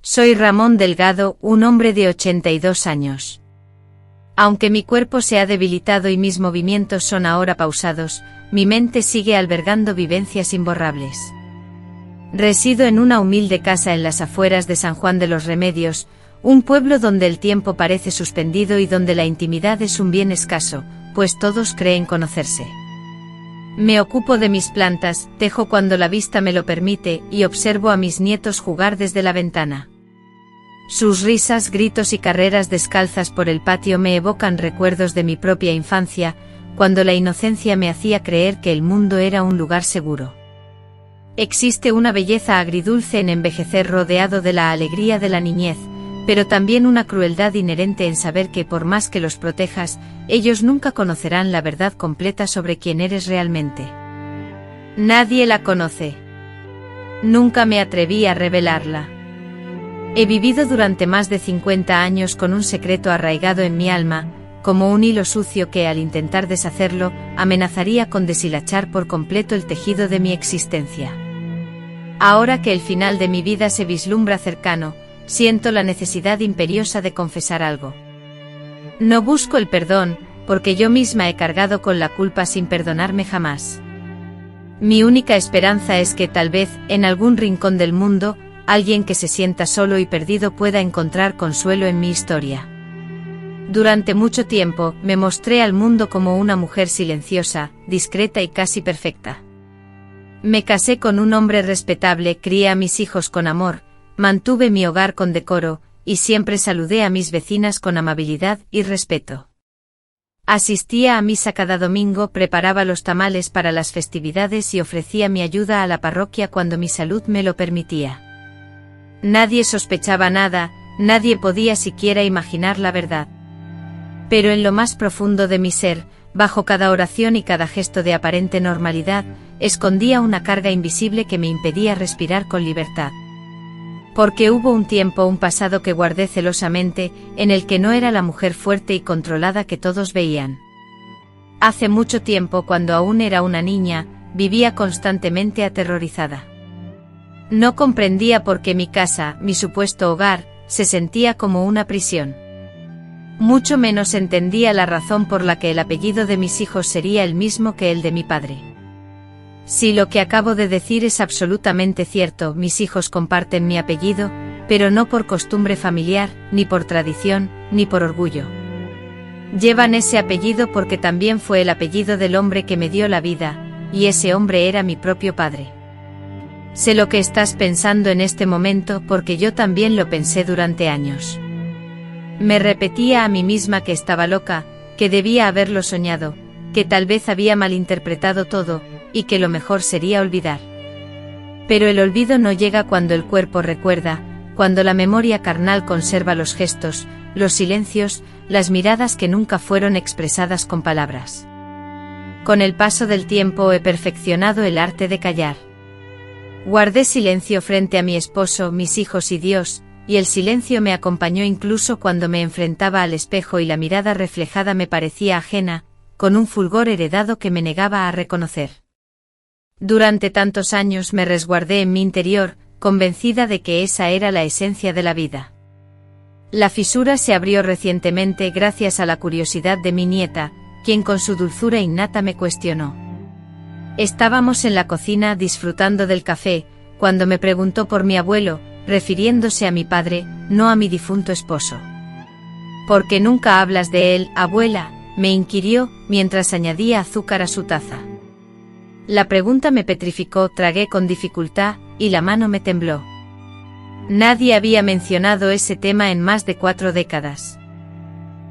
Soy Ramón Delgado, un hombre de 82 años. Aunque mi cuerpo se ha debilitado y mis movimientos son ahora pausados, mi mente sigue albergando vivencias imborrables. Resido en una humilde casa en las afueras de San Juan de los Remedios, un pueblo donde el tiempo parece suspendido y donde la intimidad es un bien escaso, pues todos creen conocerse. Me ocupo de mis plantas, tejo cuando la vista me lo permite y observo a mis nietos jugar desde la ventana. Sus risas, gritos y carreras descalzas por el patio me evocan recuerdos de mi propia infancia, cuando la inocencia me hacía creer que el mundo era un lugar seguro. Existe una belleza agridulce en envejecer rodeado de la alegría de la niñez, pero también una crueldad inherente en saber que por más que los protejas, ellos nunca conocerán la verdad completa sobre quién eres realmente. Nadie la conoce. Nunca me atreví a revelarla. He vivido durante más de 50 años con un secreto arraigado en mi alma, como un hilo sucio que al intentar deshacerlo, amenazaría con deshilachar por completo el tejido de mi existencia. Ahora que el final de mi vida se vislumbra cercano, siento la necesidad imperiosa de confesar algo. No busco el perdón, porque yo misma he cargado con la culpa sin perdonarme jamás. Mi única esperanza es que tal vez, en algún rincón del mundo, alguien que se sienta solo y perdido pueda encontrar consuelo en mi historia. Durante mucho tiempo, me mostré al mundo como una mujer silenciosa, discreta y casi perfecta. Me casé con un hombre respetable, crié a mis hijos con amor, mantuve mi hogar con decoro, y siempre saludé a mis vecinas con amabilidad y respeto. Asistía a misa cada domingo, preparaba los tamales para las festividades y ofrecía mi ayuda a la parroquia cuando mi salud me lo permitía. Nadie sospechaba nada, nadie podía siquiera imaginar la verdad. Pero en lo más profundo de mi ser, bajo cada oración y cada gesto de aparente normalidad, escondía una carga invisible que me impedía respirar con libertad. Porque hubo un tiempo, un pasado que guardé celosamente, en el que no era la mujer fuerte y controlada que todos veían. Hace mucho tiempo, cuando aún era una niña, vivía constantemente aterrorizada. No comprendía por qué mi casa, mi supuesto hogar, se sentía como una prisión. Mucho menos entendía la razón por la que el apellido de mis hijos sería el mismo que el de mi padre. Si lo que acabo de decir es absolutamente cierto, mis hijos comparten mi apellido, pero no por costumbre familiar, ni por tradición, ni por orgullo. Llevan ese apellido porque también fue el apellido del hombre que me dio la vida, y ese hombre era mi propio padre. Sé lo que estás pensando en este momento porque yo también lo pensé durante años. Me repetía a mí misma que estaba loca, que debía haberlo soñado, que tal vez había malinterpretado todo, y que lo mejor sería olvidar. Pero el olvido no llega cuando el cuerpo recuerda, cuando la memoria carnal conserva los gestos, los silencios, las miradas que nunca fueron expresadas con palabras. Con el paso del tiempo he perfeccionado el arte de callar. Guardé silencio frente a mi esposo, mis hijos y Dios, y el silencio me acompañó incluso cuando me enfrentaba al espejo y la mirada reflejada me parecía ajena, con un fulgor heredado que me negaba a reconocer. Durante tantos años me resguardé en mi interior, convencida de que esa era la esencia de la vida. La fisura se abrió recientemente gracias a la curiosidad de mi nieta, quien con su dulzura innata me cuestionó. Estábamos en la cocina disfrutando del café, cuando me preguntó por mi abuelo, refiriéndose a mi padre, no a mi difunto esposo. ¿Por qué nunca hablas de él, abuela?, me inquirió, mientras añadía azúcar a su taza. La pregunta me petrificó, tragué con dificultad, y la mano me tembló. Nadie había mencionado ese tema en más de 4 décadas.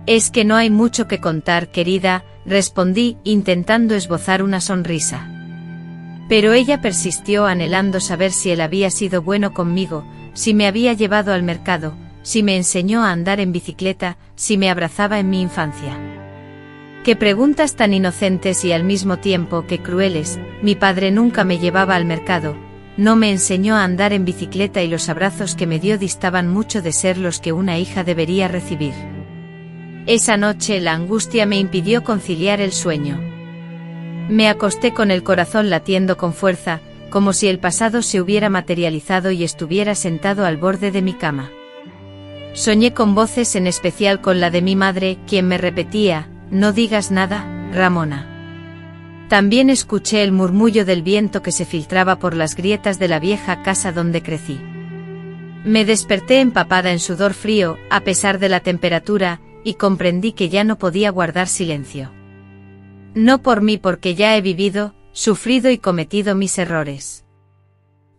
Es que no hay mucho que contar, querida, respondí, intentando esbozar una sonrisa. Pero ella persistió anhelando saber si él había sido bueno conmigo, si me había llevado al mercado, si me enseñó a andar en bicicleta, si me abrazaba en mi infancia. Qué preguntas tan inocentes y al mismo tiempo que crueles. Mi padre nunca me llevaba al mercado, no me enseñó a andar en bicicleta y los abrazos que me dio distaban mucho de ser los que una hija debería recibir. Esa noche la angustia me impidió conciliar el sueño. Me acosté con el corazón latiendo con fuerza, como si el pasado se hubiera materializado y estuviera sentado al borde de mi cama. Soñé con voces, en especial con la de mi madre, quien me repetía: «No digas nada, Ramona». También escuché el murmullo del viento que se filtraba por las grietas de la vieja casa donde crecí. Me desperté empapada en sudor frío, a pesar de la temperatura, y comprendí que ya no podía guardar silencio. No por mí, porque ya he vivido, sufrido y cometido mis errores.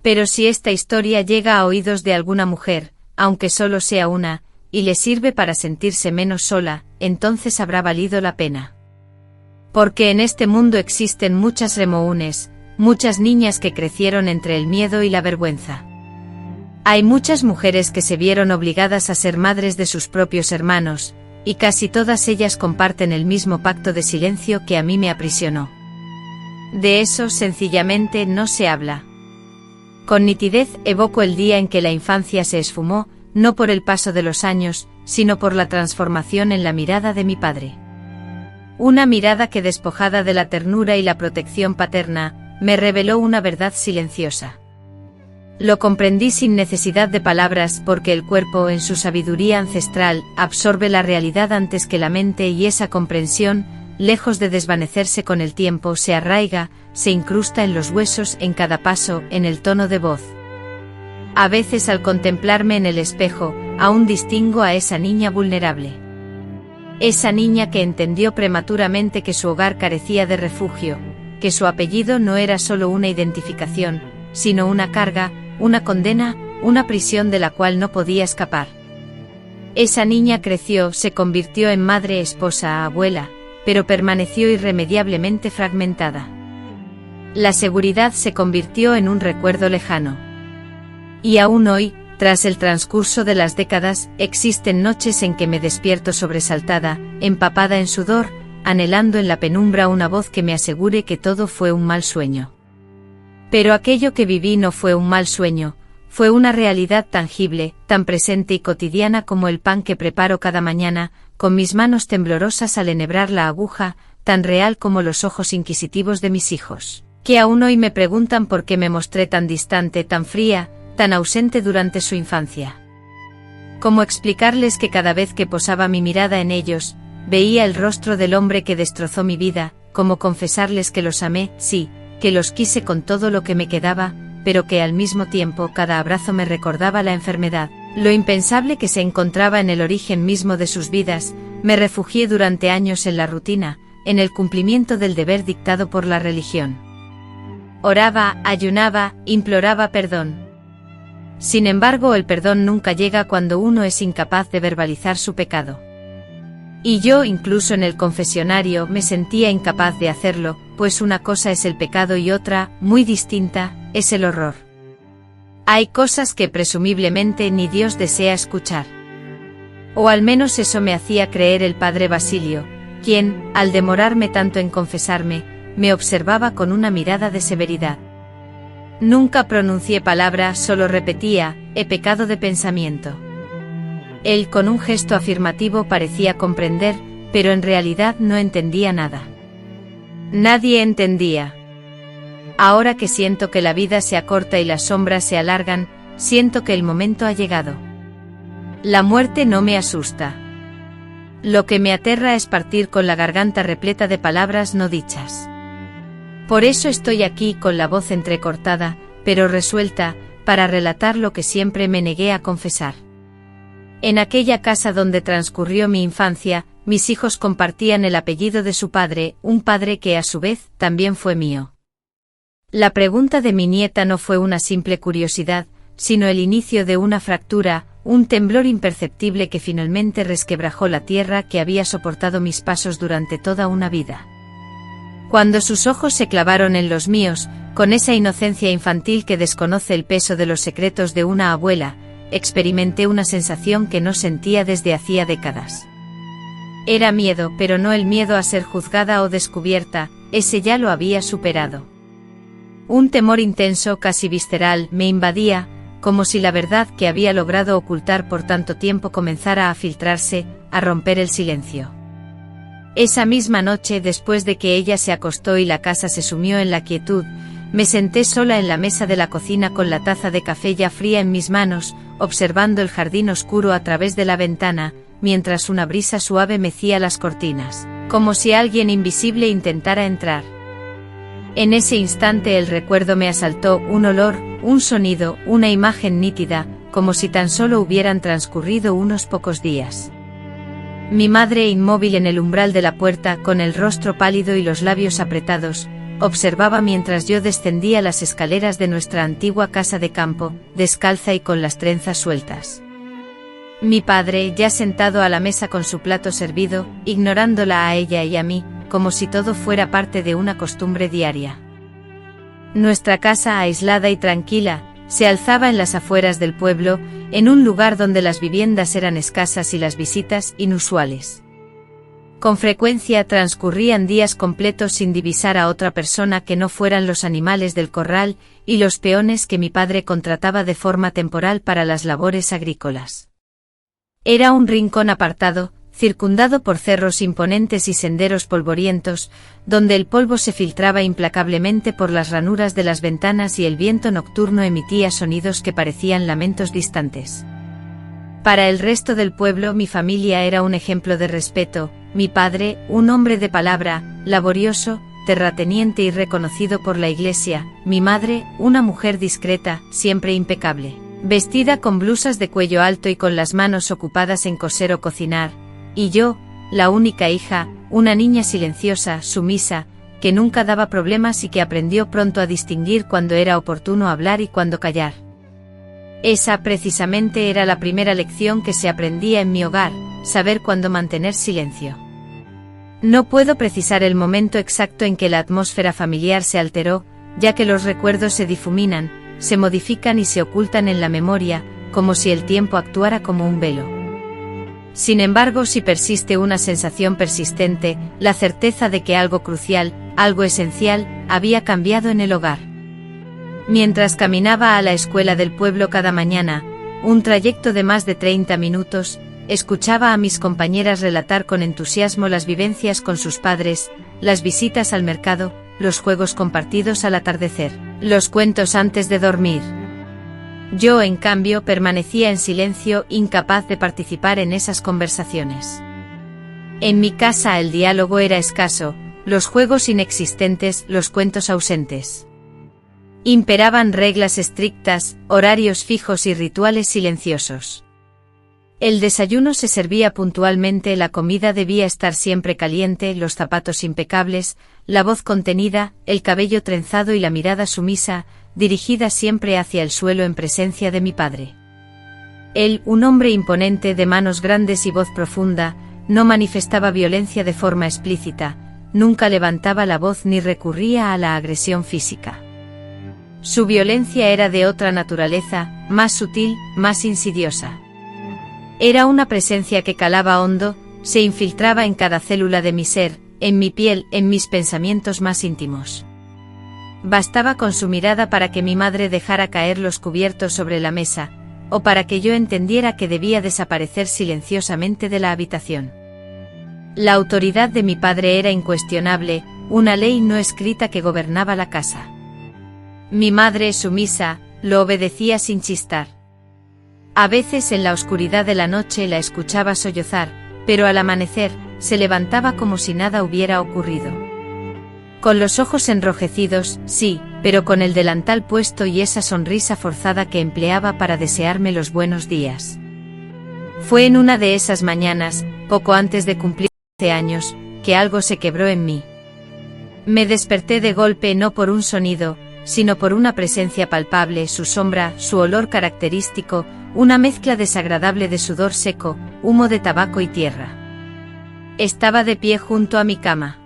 Pero si esta historia llega a oídos de alguna mujer, aunque solo sea una, y le sirve para sentirse menos sola, entonces habrá valido la pena. Porque en este mundo existen muchas remounes, muchas niñas que crecieron entre el miedo y la vergüenza. Hay muchas mujeres que se vieron obligadas a ser madres de sus propios hermanos, y casi todas ellas comparten el mismo pacto de silencio que a mí me aprisionó. De eso sencillamente no se habla. Con nitidez evoco el día en que la infancia se esfumó, no por el paso de los años, sino por la transformación en la mirada de mi padre. Una mirada que, despojada de la ternura y la protección paterna, me reveló una verdad silenciosa. Lo comprendí sin necesidad de palabras, porque el cuerpo, en su sabiduría ancestral, absorbe la realidad antes que la mente, y esa comprensión, lejos de desvanecerse con el tiempo, se arraiga, se incrusta en los huesos, en cada paso, en el tono de voz. A veces, al contemplarme en el espejo, aún distingo a esa niña vulnerable. Esa niña que entendió prematuramente que su hogar carecía de refugio, que su apellido no era solo una identificación, sino una carga, una condena, una prisión de la cual no podía escapar. Esa niña creció, se convirtió en madre, esposa, abuela, pero permaneció irremediablemente fragmentada. La seguridad se convirtió en un recuerdo lejano. Y aún hoy, tras el transcurso de las décadas, existen noches en que me despierto sobresaltada, empapada en sudor, anhelando en la penumbra una voz que me asegure que todo fue un mal sueño. Pero aquello que viví no fue un mal sueño, fue una realidad tangible, tan presente y cotidiana como el pan que preparo cada mañana, con mis manos temblorosas al enhebrar la aguja, tan real como los ojos inquisitivos de mis hijos, que aún hoy me preguntan por qué me mostré tan distante, tan fría, tan ausente durante su infancia. ¿Cómo explicarles que cada vez que posaba mi mirada en ellos, veía el rostro del hombre que destrozó mi vida? ¿Cómo confesarles que los amé? Sí, que los quise con todo lo que me quedaba, pero que al mismo tiempo cada abrazo me recordaba la enfermedad, lo impensable que se encontraba en el origen mismo de sus vidas. Me refugié durante años en la rutina, en el cumplimiento del deber dictado por la religión. Oraba, ayunaba, imploraba perdón. Sin embargo, el perdón nunca llega cuando uno es incapaz de verbalizar su pecado. Y yo, incluso en el confesionario, me sentía incapaz de hacerlo, pues una cosa es el pecado y otra, muy distinta, es el horror. Hay cosas que presumiblemente ni Dios desea escuchar. O al menos eso me hacía creer el padre Basilio, quien, al demorarme tanto en confesarme, me observaba con una mirada de severidad. Nunca pronuncié palabra, solo repetía: he pecado de pensamiento. Él, con un gesto afirmativo, parecía comprender, pero en realidad no entendía nada. Nadie entendía. Ahora que siento que la vida se acorta y las sombras se alargan, siento que el momento ha llegado. La muerte no me asusta. Lo que me aterra es partir con la garganta repleta de palabras no dichas. Por eso estoy aquí con la voz entrecortada, pero resuelta, para relatar lo que siempre me negué a confesar. En aquella casa donde transcurrió mi infancia, mis hijos compartían el apellido de su padre, un padre que a su vez también fue mío. La pregunta de mi nieta no fue una simple curiosidad, sino el inicio de una fractura, un temblor imperceptible que finalmente resquebrajó la tierra que había soportado mis pasos durante toda una vida. Cuando sus ojos se clavaron en los míos, con esa inocencia infantil que desconoce el peso de los secretos de una abuela, experimenté una sensación que no sentía desde hacía décadas. Era miedo, pero no el miedo a ser juzgada o descubierta, ese ya lo había superado. Un temor intenso, casi visceral, me invadía, como si la verdad que había logrado ocultar por tanto tiempo comenzara a filtrarse, a romper el silencio. Esa misma noche, después de que ella se acostó y la casa se sumió en la quietud, me senté sola en la mesa de la cocina con la taza de café ya fría en mis manos, observando el jardín oscuro a través de la ventana, mientras una brisa suave mecía las cortinas, como si alguien invisible intentara entrar. En ese instante el recuerdo me asaltó, un olor, un sonido, una imagen nítida, como si tan solo hubieran transcurrido unos pocos días. Mi madre, inmóvil en el umbral de la puerta, con el rostro pálido y los labios apretados, observaba mientras yo descendía las escaleras de nuestra antigua casa de campo, descalza y con las trenzas sueltas. Mi padre, ya sentado a la mesa con su plato servido, ignorándola a ella y a mí, como si todo fuera parte de una costumbre diaria. Nuestra casa, aislada y tranquila, se alzaba en las afueras del pueblo, en un lugar donde las viviendas eran escasas y las visitas inusuales. Con frecuencia transcurrían días completos sin divisar a otra persona que no fueran los animales del corral y los peones que mi padre contrataba de forma temporal para las labores agrícolas. Era un rincón apartado, circundado por cerros imponentes y senderos polvorientos, donde el polvo se filtraba implacablemente por las ranuras de las ventanas y el viento nocturno emitía sonidos que parecían lamentos distantes. Para el resto del pueblo mi familia era un ejemplo de respeto, mi padre, un hombre de palabra, laborioso, terrateniente y reconocido por la iglesia, mi madre, una mujer discreta, siempre impecable, vestida con blusas de cuello alto y con las manos ocupadas en coser o cocinar, y yo, la única hija, una niña silenciosa, sumisa, que nunca daba problemas y que aprendió pronto a distinguir cuando era oportuno hablar y cuándo callar. Esa precisamente era la primera lección que se aprendía en mi hogar, saber cuándo mantener silencio. No puedo precisar el momento exacto en que la atmósfera familiar se alteró, ya que los recuerdos se difuminan, se modifican y se ocultan en la memoria, como si el tiempo actuara como un velo. Sin embargo, si persiste una sensación persistente, la certeza de que algo crucial, algo esencial, había cambiado en el hogar. Mientras caminaba a la escuela del pueblo cada mañana, un trayecto de más de 30 minutos, escuchaba a mis compañeras relatar con entusiasmo las vivencias con sus padres, las visitas al mercado, los juegos compartidos al atardecer, los cuentos antes de dormir. Yo, en cambio, permanecía en silencio, incapaz de participar en esas conversaciones. En mi casa el diálogo era escaso, los juegos inexistentes, los cuentos ausentes. Imperaban reglas estrictas, horarios fijos y rituales silenciosos. El desayuno se servía puntualmente, la comida debía estar siempre caliente, los zapatos impecables, la voz contenida, el cabello trenzado y la mirada sumisa, dirigida siempre hacia el suelo en presencia de mi padre. Él, un hombre imponente de manos grandes y voz profunda, no manifestaba violencia de forma explícita, nunca levantaba la voz ni recurría a la agresión física. Su violencia era de otra naturaleza, más sutil, más insidiosa. Era una presencia que calaba hondo, se infiltraba en cada célula de mi ser, en mi piel, en mis pensamientos más íntimos. Bastaba con su mirada para que mi madre dejara caer los cubiertos sobre la mesa, o para que yo entendiera que debía desaparecer silenciosamente de la habitación. La autoridad de mi padre era incuestionable, una ley no escrita que gobernaba la casa. Mi madre, sumisa, lo obedecía sin chistar. A veces en la oscuridad de la noche la escuchaba sollozar, pero al amanecer, se levantaba como si nada hubiera ocurrido. Con los ojos enrojecidos, sí, pero con el delantal puesto y esa sonrisa forzada que empleaba para desearme los buenos días. Fue en una de esas mañanas, poco antes de cumplir 11 años, que algo se quebró en mí. Me desperté de golpe no por un sonido, sino por una presencia palpable, su sombra, su olor característico, una mezcla desagradable de sudor seco, humo de tabaco y tierra. Estaba de pie junto a mi cama.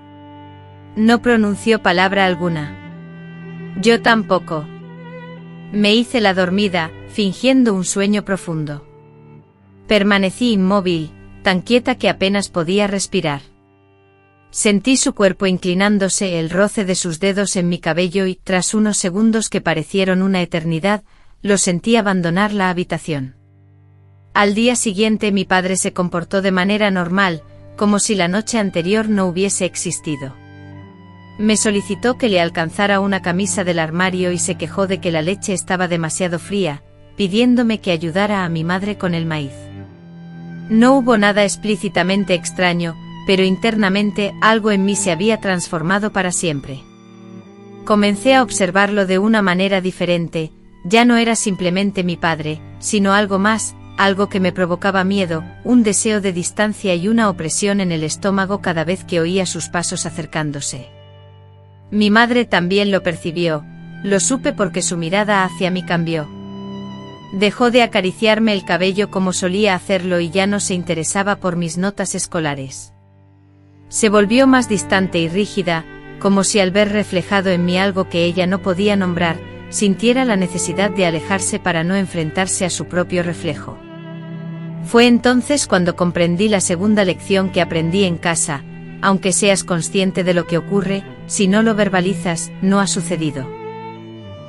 No pronunció palabra alguna. Yo tampoco. Me hice la dormida, fingiendo un sueño profundo. Permanecí inmóvil, tan quieta que apenas podía respirar. Sentí su cuerpo inclinándose, el roce de sus dedos en mi cabello y, tras unos segundos que parecieron una eternidad, lo sentí abandonar la habitación. Al día siguiente mi padre se comportó de manera normal, como si la noche anterior no hubiese existido. Me solicitó que le alcanzara una camisa del armario y se quejó de que la leche estaba demasiado fría, pidiéndome que ayudara a mi madre con el maíz. No hubo nada explícitamente extraño, pero internamente algo en mí se había transformado para siempre. Comencé a observarlo de una manera diferente, ya no era simplemente mi padre, sino algo más, algo que me provocaba miedo, un deseo de distancia y una opresión en el estómago cada vez que oía sus pasos acercándose. Mi madre también lo percibió, lo supe porque su mirada hacia mí cambió. Dejó de acariciarme el cabello como solía hacerlo y ya no se interesaba por mis notas escolares. Se volvió más distante y rígida, como si al ver reflejado en mí algo que ella no podía nombrar, sintiera la necesidad de alejarse para no enfrentarse a su propio reflejo. Fue entonces cuando comprendí la segunda lección que aprendí en casa: aunque seas consciente de lo que ocurre, si no lo verbalizas, no ha sucedido.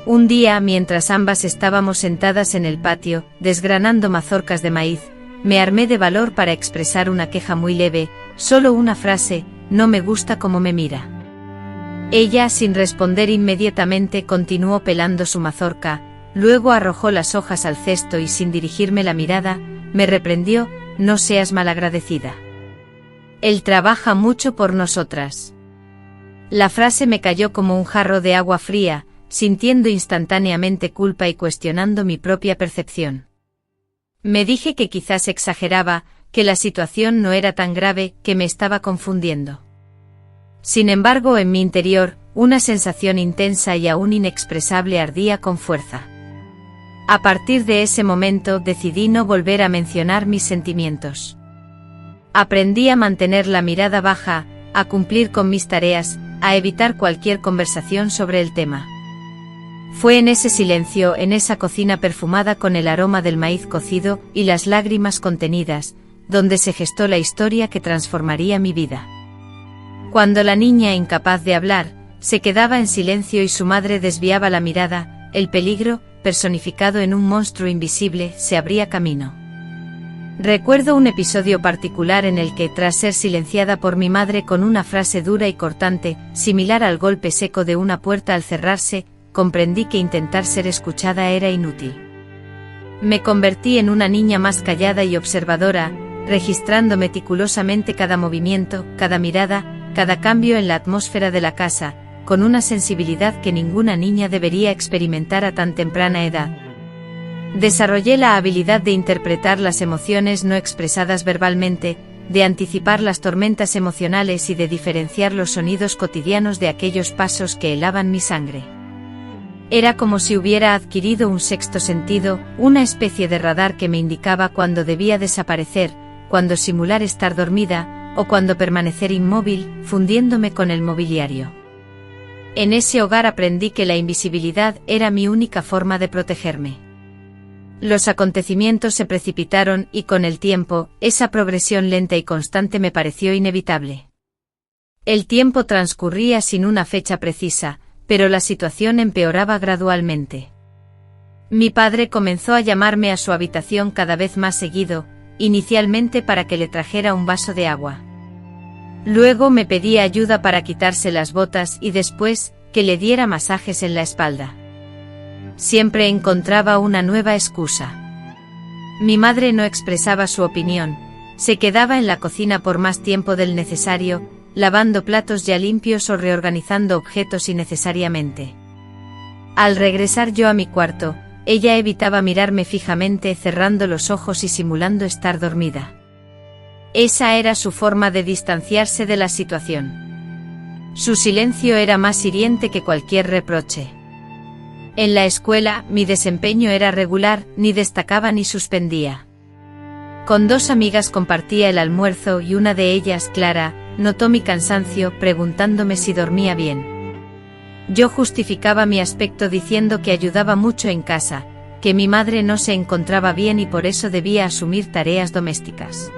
Un día, mientras ambas estábamos sentadas en el patio, desgranando mazorcas de maíz, me armé de valor para expresar una queja muy leve, solo una frase: no me gusta cómo me mira. Ella, sin responder inmediatamente, continuó pelando su mazorca, luego arrojó las hojas al cesto y sin dirigirme la mirada, me reprendió: no seas malagradecida. Él trabaja mucho por nosotras. La frase me cayó como un jarro de agua fría, sintiendo instantáneamente culpa y cuestionando mi propia percepción. Me dije que quizás exageraba, que la situación no era tan grave, que me estaba confundiendo. Sin embargo, en mi interior, una sensación intensa y aún inexpresable ardía con fuerza. A partir de ese momento decidí no volver a mencionar mis sentimientos. Aprendí a mantener la mirada baja, a cumplir con mis tareas, a evitar cualquier conversación sobre el tema. Fue en ese silencio, en esa cocina perfumada con el aroma del maíz cocido y las lágrimas contenidas, donde se gestó la historia que transformaría mi vida. Cuando la niña, incapaz de hablar, se quedaba en silencio y su madre desviaba la mirada, el peligro, personificado en un monstruo invisible, se abría camino. Recuerdo un episodio particular en el que, tras ser silenciada por mi madre con una frase dura y cortante, similar al golpe seco de una puerta al cerrarse, comprendí que intentar ser escuchada era inútil. Me convertí en una niña más callada y observadora, registrando meticulosamente cada movimiento, cada mirada, cada cambio en la atmósfera de la casa, con una sensibilidad que ninguna niña debería experimentar a tan temprana edad. Desarrollé la habilidad de interpretar las emociones no expresadas verbalmente, de anticipar las tormentas emocionales y de diferenciar los sonidos cotidianos de aquellos pasos que helaban mi sangre. Era como si hubiera adquirido un sexto sentido, una especie de radar que me indicaba cuándo debía desaparecer, cuándo simular estar dormida, o cuándo permanecer inmóvil, fundiéndome con el mobiliario. En ese hogar aprendí que la invisibilidad era mi única forma de protegerme. Los acontecimientos se precipitaron y con el tiempo, esa progresión lenta y constante me pareció inevitable. El tiempo transcurría sin una fecha precisa, pero la situación empeoraba gradualmente. Mi padre comenzó a llamarme a su habitación cada vez más seguido, inicialmente para que le trajera un vaso de agua. Luego me pedía ayuda para quitarse las botas y después, que le diera masajes en la espalda. Siempre encontraba una nueva excusa. Mi madre no expresaba su opinión, se quedaba en la cocina por más tiempo del necesario, lavando platos ya limpios o reorganizando objetos innecesariamente. Al regresar yo a mi cuarto, ella evitaba mirarme fijamente, cerrando los ojos y simulando estar dormida. Esa era su forma de distanciarse de la situación. Su silencio era más hiriente que cualquier reproche. En la escuela, mi desempeño era regular, ni destacaba ni suspendía. Con 2 amigas compartía el almuerzo y una de ellas, Clara, notó mi cansancio preguntándome si dormía bien. Yo justificaba mi aspecto diciendo que ayudaba mucho en casa, que mi madre no se encontraba bien y por eso debía asumir tareas domésticas.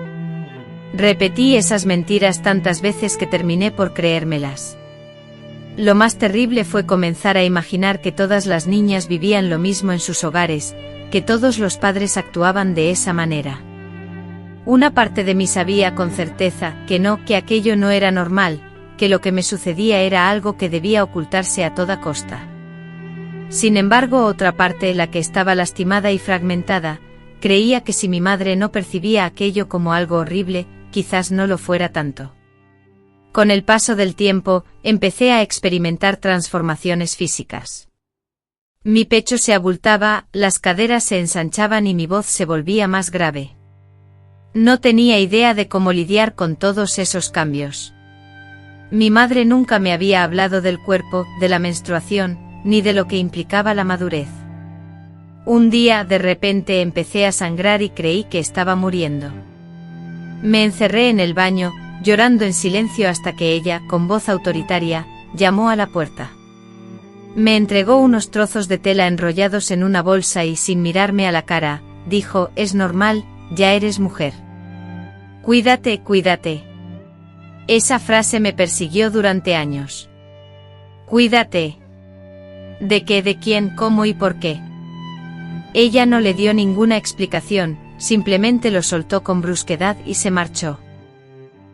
Repetí esas mentiras tantas veces que terminé por creérmelas. Lo más terrible fue comenzar a imaginar que todas las niñas vivían lo mismo en sus hogares, que todos los padres actuaban de esa manera. Una parte de mí sabía con certeza que aquello no era normal, que lo que me sucedía era algo que debía ocultarse a toda costa. Sin embargo, otra parte, la que estaba lastimada y fragmentada, creía que si mi madre no percibía aquello como algo horrible, quizás no lo fuera tanto. Con el paso del tiempo, empecé a experimentar transformaciones físicas. Mi pecho se abultaba, las caderas se ensanchaban y mi voz se volvía más grave. No tenía idea de cómo lidiar con todos esos cambios. Mi madre nunca me había hablado del cuerpo, de la menstruación, ni de lo que implicaba la madurez. Un día, de repente, empecé a sangrar y creí que estaba muriendo. Me encerré en el baño, llorando en silencio hasta que ella, con voz autoritaria, llamó a la puerta. Me entregó unos trozos de tela enrollados en una bolsa y, sin mirarme a la cara, dijo: «Es normal, ya eres mujer. Cuídate, cuídate». Esa frase me persiguió durante años. «Cuídate». ¿De qué, de quién, cómo y por qué? Ella no le dio ninguna explicación, simplemente lo soltó con brusquedad y se marchó.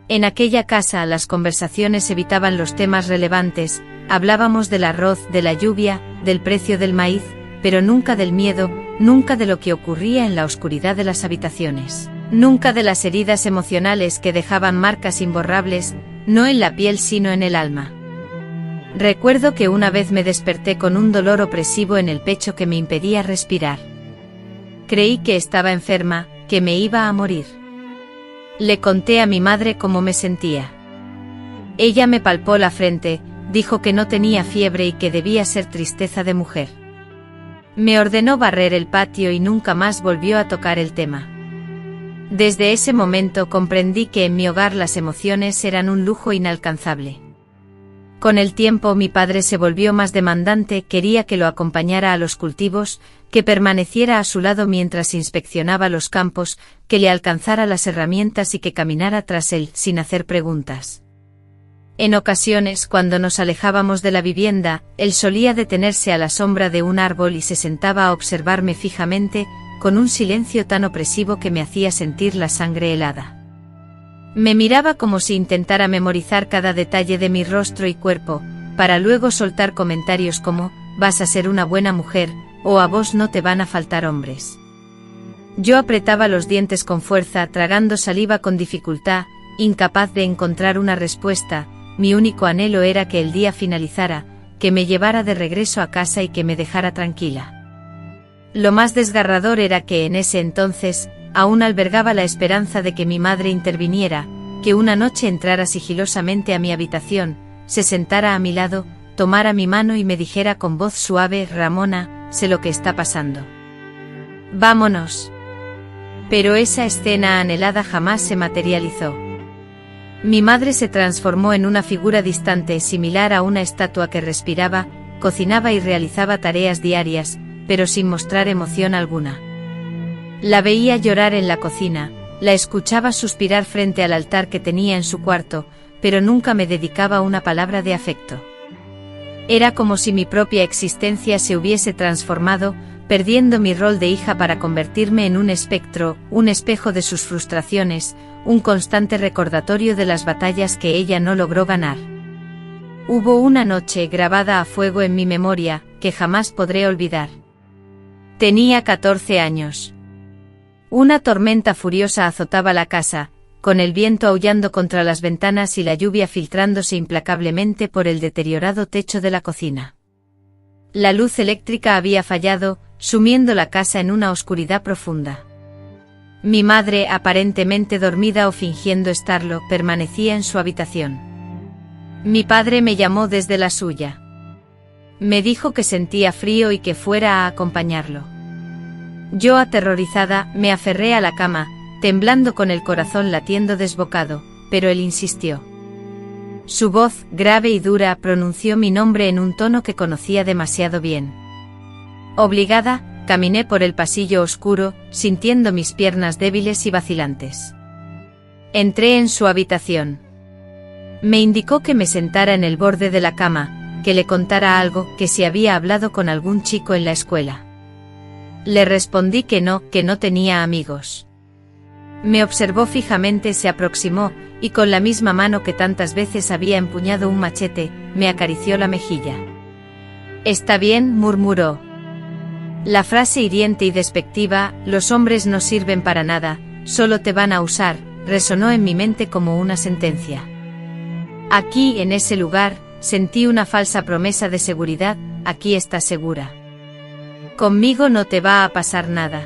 En aquella casa las conversaciones evitaban los temas relevantes, hablábamos del arroz, de la lluvia, del precio del maíz, pero nunca del miedo, nunca de lo que ocurría en la oscuridad de las habitaciones, nunca de las heridas emocionales que dejaban marcas imborrables, no en la piel sino en el alma. Recuerdo que una vez me desperté con un dolor opresivo en el pecho que me impedía respirar. Creí que estaba enferma, que me iba a morir. Le conté a mi madre cómo me sentía. Ella me palpó la frente, dijo que no tenía fiebre y que debía ser tristeza de mujer. Me ordenó barrer el patio y nunca más volvió a tocar el tema. Desde ese momento comprendí que en mi hogar las emociones eran un lujo inalcanzable. Con el tiempo mi padre se volvió más demandante, quería que lo acompañara a los cultivos, que permaneciera a su lado mientras inspeccionaba los campos, que le alcanzara las herramientas y que caminara tras él, sin hacer preguntas. En ocasiones, cuando nos alejábamos de la vivienda, él solía detenerse a la sombra de un árbol y se sentaba a observarme fijamente, con un silencio tan opresivo que me hacía sentir la sangre helada. Me miraba como si intentara memorizar cada detalle de mi rostro y cuerpo, para luego soltar comentarios como: «Vas a ser una buena mujer», o «A vos no te van a faltar hombres». Yo apretaba los dientes con fuerza, tragando saliva con dificultad, incapaz de encontrar una respuesta. Mi único anhelo era que el día finalizara, que me llevara de regreso a casa y que me dejara tranquila. Lo más desgarrador era que en ese entonces, aún albergaba la esperanza de que mi madre interviniera, que una noche entrara sigilosamente a mi habitación, se sentara a mi lado, tomara mi mano y me dijera con voz suave: «Ramona, sé lo que está pasando. Vámonos». Pero esa escena anhelada jamás se materializó. Mi madre se transformó en una figura distante, similar a una estatua que respiraba, cocinaba y realizaba tareas diarias, pero sin mostrar emoción alguna. La veía llorar en la cocina, la escuchaba suspirar frente al altar que tenía en su cuarto, pero nunca me dedicaba una palabra de afecto. Era como si mi propia existencia se hubiese transformado, perdiendo mi rol de hija para convertirme en un espectro, un espejo de sus frustraciones, un constante recordatorio de las batallas que ella no logró ganar. Hubo una noche grabada a fuego en mi memoria, que jamás podré olvidar. Tenía 14 años. Una tormenta furiosa azotaba la casa, con el viento aullando contra las ventanas y la lluvia filtrándose implacablemente por el deteriorado techo de la cocina. La luz eléctrica había fallado, sumiendo la casa en una oscuridad profunda. Mi madre, aparentemente dormida o fingiendo estarlo, permanecía en su habitación. Mi padre me llamó desde la suya. Me dijo que sentía frío y que fuera a acompañarlo. Yo, aterrorizada, me aferré a la cama, temblando con el corazón latiendo desbocado, pero él insistió. Su voz, grave y dura, pronunció mi nombre en un tono que conocía demasiado bien. Obligada, caminé por el pasillo oscuro, sintiendo mis piernas débiles y vacilantes. Entré en su habitación. Me indicó que me sentara en el borde de la cama, que le contara algo, que si había hablado con algún chico en la escuela. Le respondí que no tenía amigos. Me observó fijamente, se aproximó, y con la misma mano que tantas veces había empuñado un machete, me acarició la mejilla. «Está bien», murmuró. La frase hiriente y despectiva, «los hombres no sirven para nada, solo te van a usar», resonó en mi mente como una sentencia. Aquí, en ese lugar, sentí una falsa promesa de seguridad: «Aquí estás segura. Conmigo no te va a pasar nada».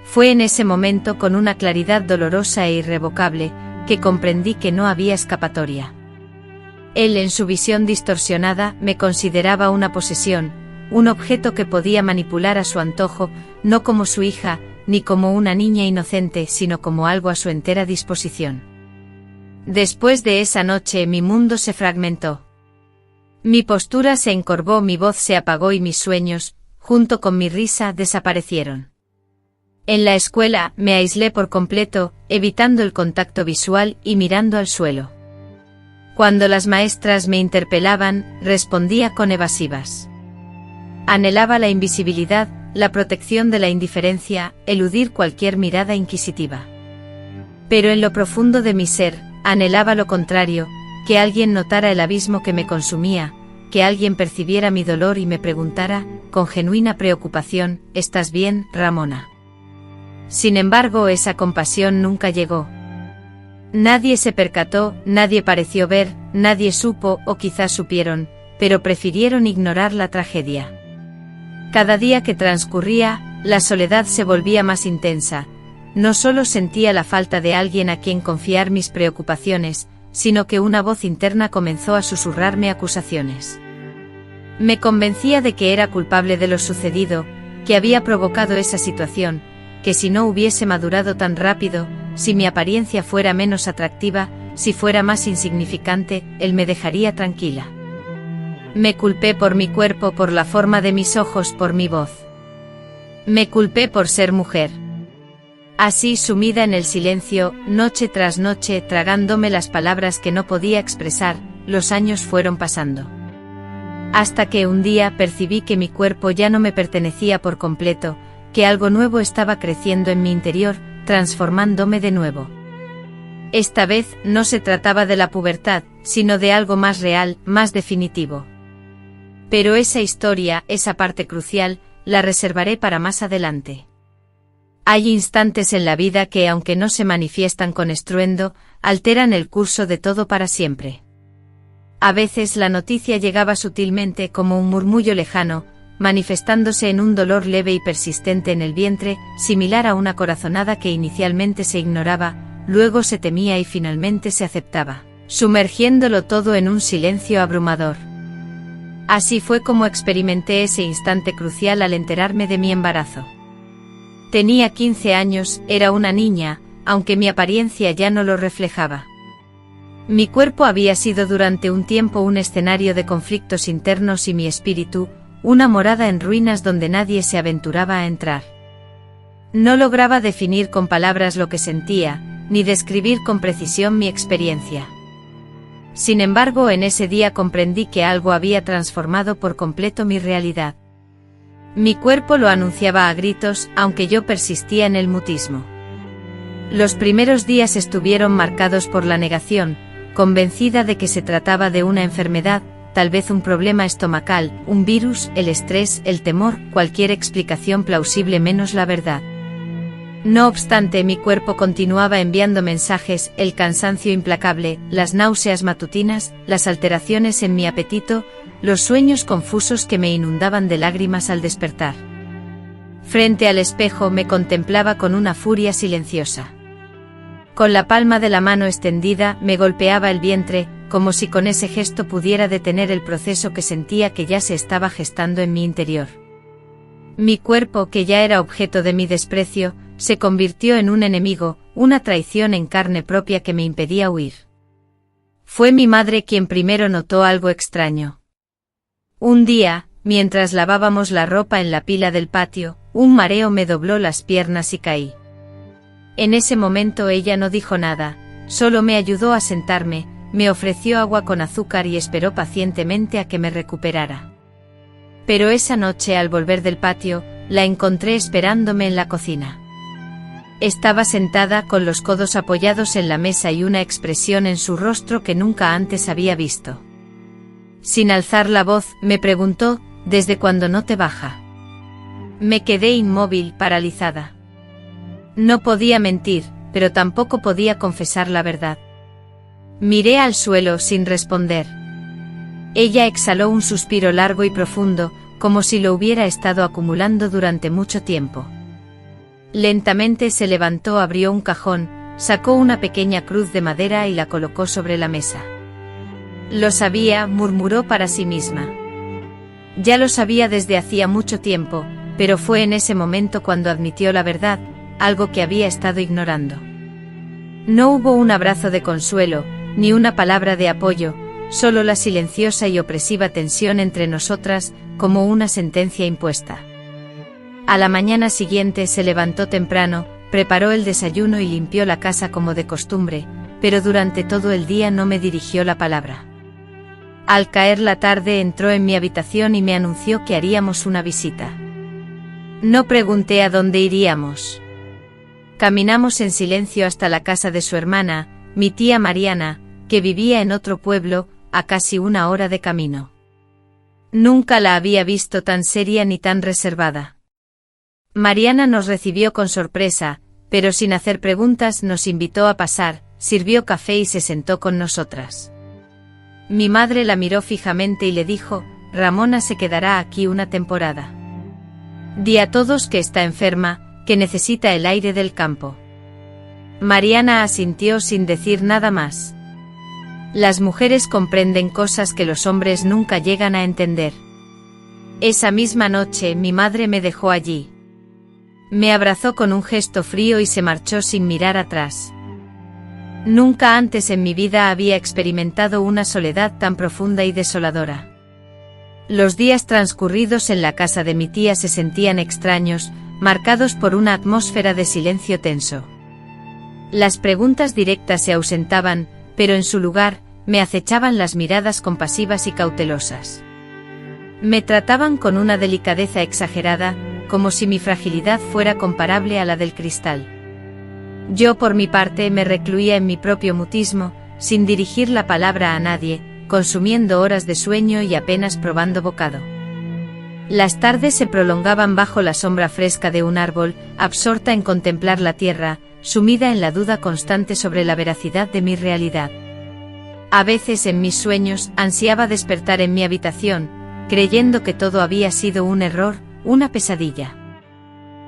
Fue en ese momento, con una claridad dolorosa e irrevocable, que comprendí que no había escapatoria. Él, en su visión distorsionada, me consideraba una posesión, un objeto que podía manipular a su antojo, no como su hija, ni como una niña inocente, sino como algo a su entera disposición. Después de esa noche mi mundo se fragmentó. Mi postura se encorvó, mi voz se apagó y mis sueños, junto con mi risa, desaparecieron. En la escuela, me aislé por completo, evitando el contacto visual y mirando al suelo. Cuando las maestras me interpelaban, respondía con evasivas. Anhelaba la invisibilidad, la protección de la indiferencia, eludir cualquier mirada inquisitiva. Pero en lo profundo de mi ser, anhelaba lo contrario: que alguien notara el abismo que me consumía, que alguien percibiera mi dolor y me preguntara, con genuina preocupación: «¿Estás bien, Ramona?». Sin embargo, esa compasión nunca llegó. Nadie se percató, nadie pareció ver, nadie supo, o quizás supieron, pero prefirieron ignorar la tragedia. Cada día que transcurría, la soledad se volvía más intensa. No solo sentía la falta de alguien a quien confiar mis preocupaciones, sino que una voz interna comenzó a susurrarme acusaciones. Me convencía de que era culpable de lo sucedido, que había provocado esa situación, que si no hubiese madurado tan rápido, si mi apariencia fuera menos atractiva, si fuera más insignificante, él me dejaría tranquila. Me culpé por mi cuerpo, por la forma de mis ojos, por mi voz. Me culpé por ser mujer. Así, sumida en el silencio, noche tras noche, tragándome las palabras que no podía expresar, los años fueron pasando. Hasta que un día percibí que mi cuerpo ya no me pertenecía por completo, que algo nuevo estaba creciendo en mi interior, transformándome de nuevo. Esta vez no se trataba de la pubertad, sino de algo más real, más definitivo. Pero esa historia, esa parte crucial, la reservaré para más adelante. Hay instantes en la vida que, aunque no se manifiestan con estruendo, alteran el curso de todo para siempre. A veces la noticia llegaba sutilmente, como un murmullo lejano, manifestándose en un dolor leve y persistente en el vientre, similar a una corazonada que inicialmente se ignoraba, luego se temía y finalmente se aceptaba, sumergiéndolo todo en un silencio abrumador. Así fue como experimenté ese instante crucial al enterarme de mi embarazo. Tenía 15 años, era una niña, aunque mi apariencia ya no lo reflejaba. Mi cuerpo había sido durante un tiempo un escenario de conflictos internos y mi espíritu, una morada en ruinas donde nadie se aventuraba a entrar. No lograba definir con palabras lo que sentía, ni describir con precisión mi experiencia. Sin embargo, en ese día comprendí que algo había transformado por completo mi realidad. Mi cuerpo lo anunciaba a gritos, aunque yo persistía en el mutismo. Los primeros días estuvieron marcados por la negación, convencida de que se trataba de una enfermedad, tal vez un problema estomacal, un virus, el estrés, el temor, cualquier explicación plausible menos la verdad. No obstante, mi cuerpo continuaba enviando mensajes: el cansancio implacable, las náuseas matutinas, las alteraciones en mi apetito, los sueños confusos que me inundaban de lágrimas al despertar. Frente al espejo me contemplaba con una furia silenciosa. Con la palma de la mano extendida me golpeaba el vientre, como si con ese gesto pudiera detener el proceso que sentía que ya se estaba gestando en mi interior. Mi cuerpo, que ya era objeto de mi desprecio, se convirtió en un enemigo, una traición en carne propia que me impedía huir. Fue mi madre quien primero notó algo extraño. Un día, mientras lavábamos la ropa en la pila del patio, un mareo me dobló las piernas y caí. En ese momento ella no dijo nada, solo me ayudó a sentarme, me ofreció agua con azúcar y esperó pacientemente a que me recuperara. Pero esa noche, al volver del patio, la encontré esperándome en la cocina. Estaba sentada con los codos apoyados en la mesa y una expresión en su rostro que nunca antes había visto. Sin alzar la voz, me preguntó, ¿desde cuándo no te baja? Me quedé inmóvil, paralizada. No podía mentir, pero tampoco podía confesar la verdad. Miré al suelo sin responder. Ella exhaló un suspiro largo y profundo, como si lo hubiera estado acumulando durante mucho tiempo. Lentamente se levantó, abrió un cajón, sacó una pequeña cruz de madera y la colocó sobre la mesa. Lo sabía, murmuró para sí misma. Ya lo sabía desde hacía mucho tiempo, pero fue en ese momento cuando admitió la verdad, algo que había estado ignorando. No hubo un abrazo de consuelo, ni una palabra de apoyo, solo la silenciosa y opresiva tensión entre nosotras, como una sentencia impuesta. A la mañana siguiente se levantó temprano, preparó el desayuno y limpió la casa como de costumbre, pero durante todo el día no me dirigió la palabra. Al caer la tarde entró en mi habitación y me anunció que haríamos una visita. No pregunté a dónde iríamos. Caminamos en silencio hasta la casa de su hermana, mi tía Mariana, que vivía en otro pueblo, a casi 1 hora de camino. Nunca la había visto tan seria ni tan reservada. Mariana nos recibió con sorpresa, pero sin hacer preguntas nos invitó a pasar, sirvió café y se sentó con nosotras. Mi madre la miró fijamente y le dijo, Ramona se quedará aquí una temporada. Di a todos que está enferma, que necesita el aire del campo. Mariana asintió sin decir nada más. Las mujeres comprenden cosas que los hombres nunca llegan a entender. Esa misma noche mi madre me dejó allí. Me abrazó con un gesto frío y se marchó sin mirar atrás. Nunca antes en mi vida había experimentado una soledad tan profunda y desoladora. Los días transcurridos en la casa de mi tía se sentían extraños, marcados por una atmósfera de silencio tenso. Las preguntas directas se ausentaban, pero en su lugar, me acechaban las miradas compasivas y cautelosas. Me trataban con una delicadeza exagerada, como si mi fragilidad fuera comparable a la del cristal. Yo por mi parte me recluía en mi propio mutismo, sin dirigir la palabra a nadie, consumiendo horas de sueño y apenas probando bocado. Las tardes se prolongaban bajo la sombra fresca de un árbol, absorta en contemplar la tierra, sumida en la duda constante sobre la veracidad de mi realidad. A veces en mis sueños ansiaba despertar en mi habitación, creyendo que todo había sido un error, una pesadilla.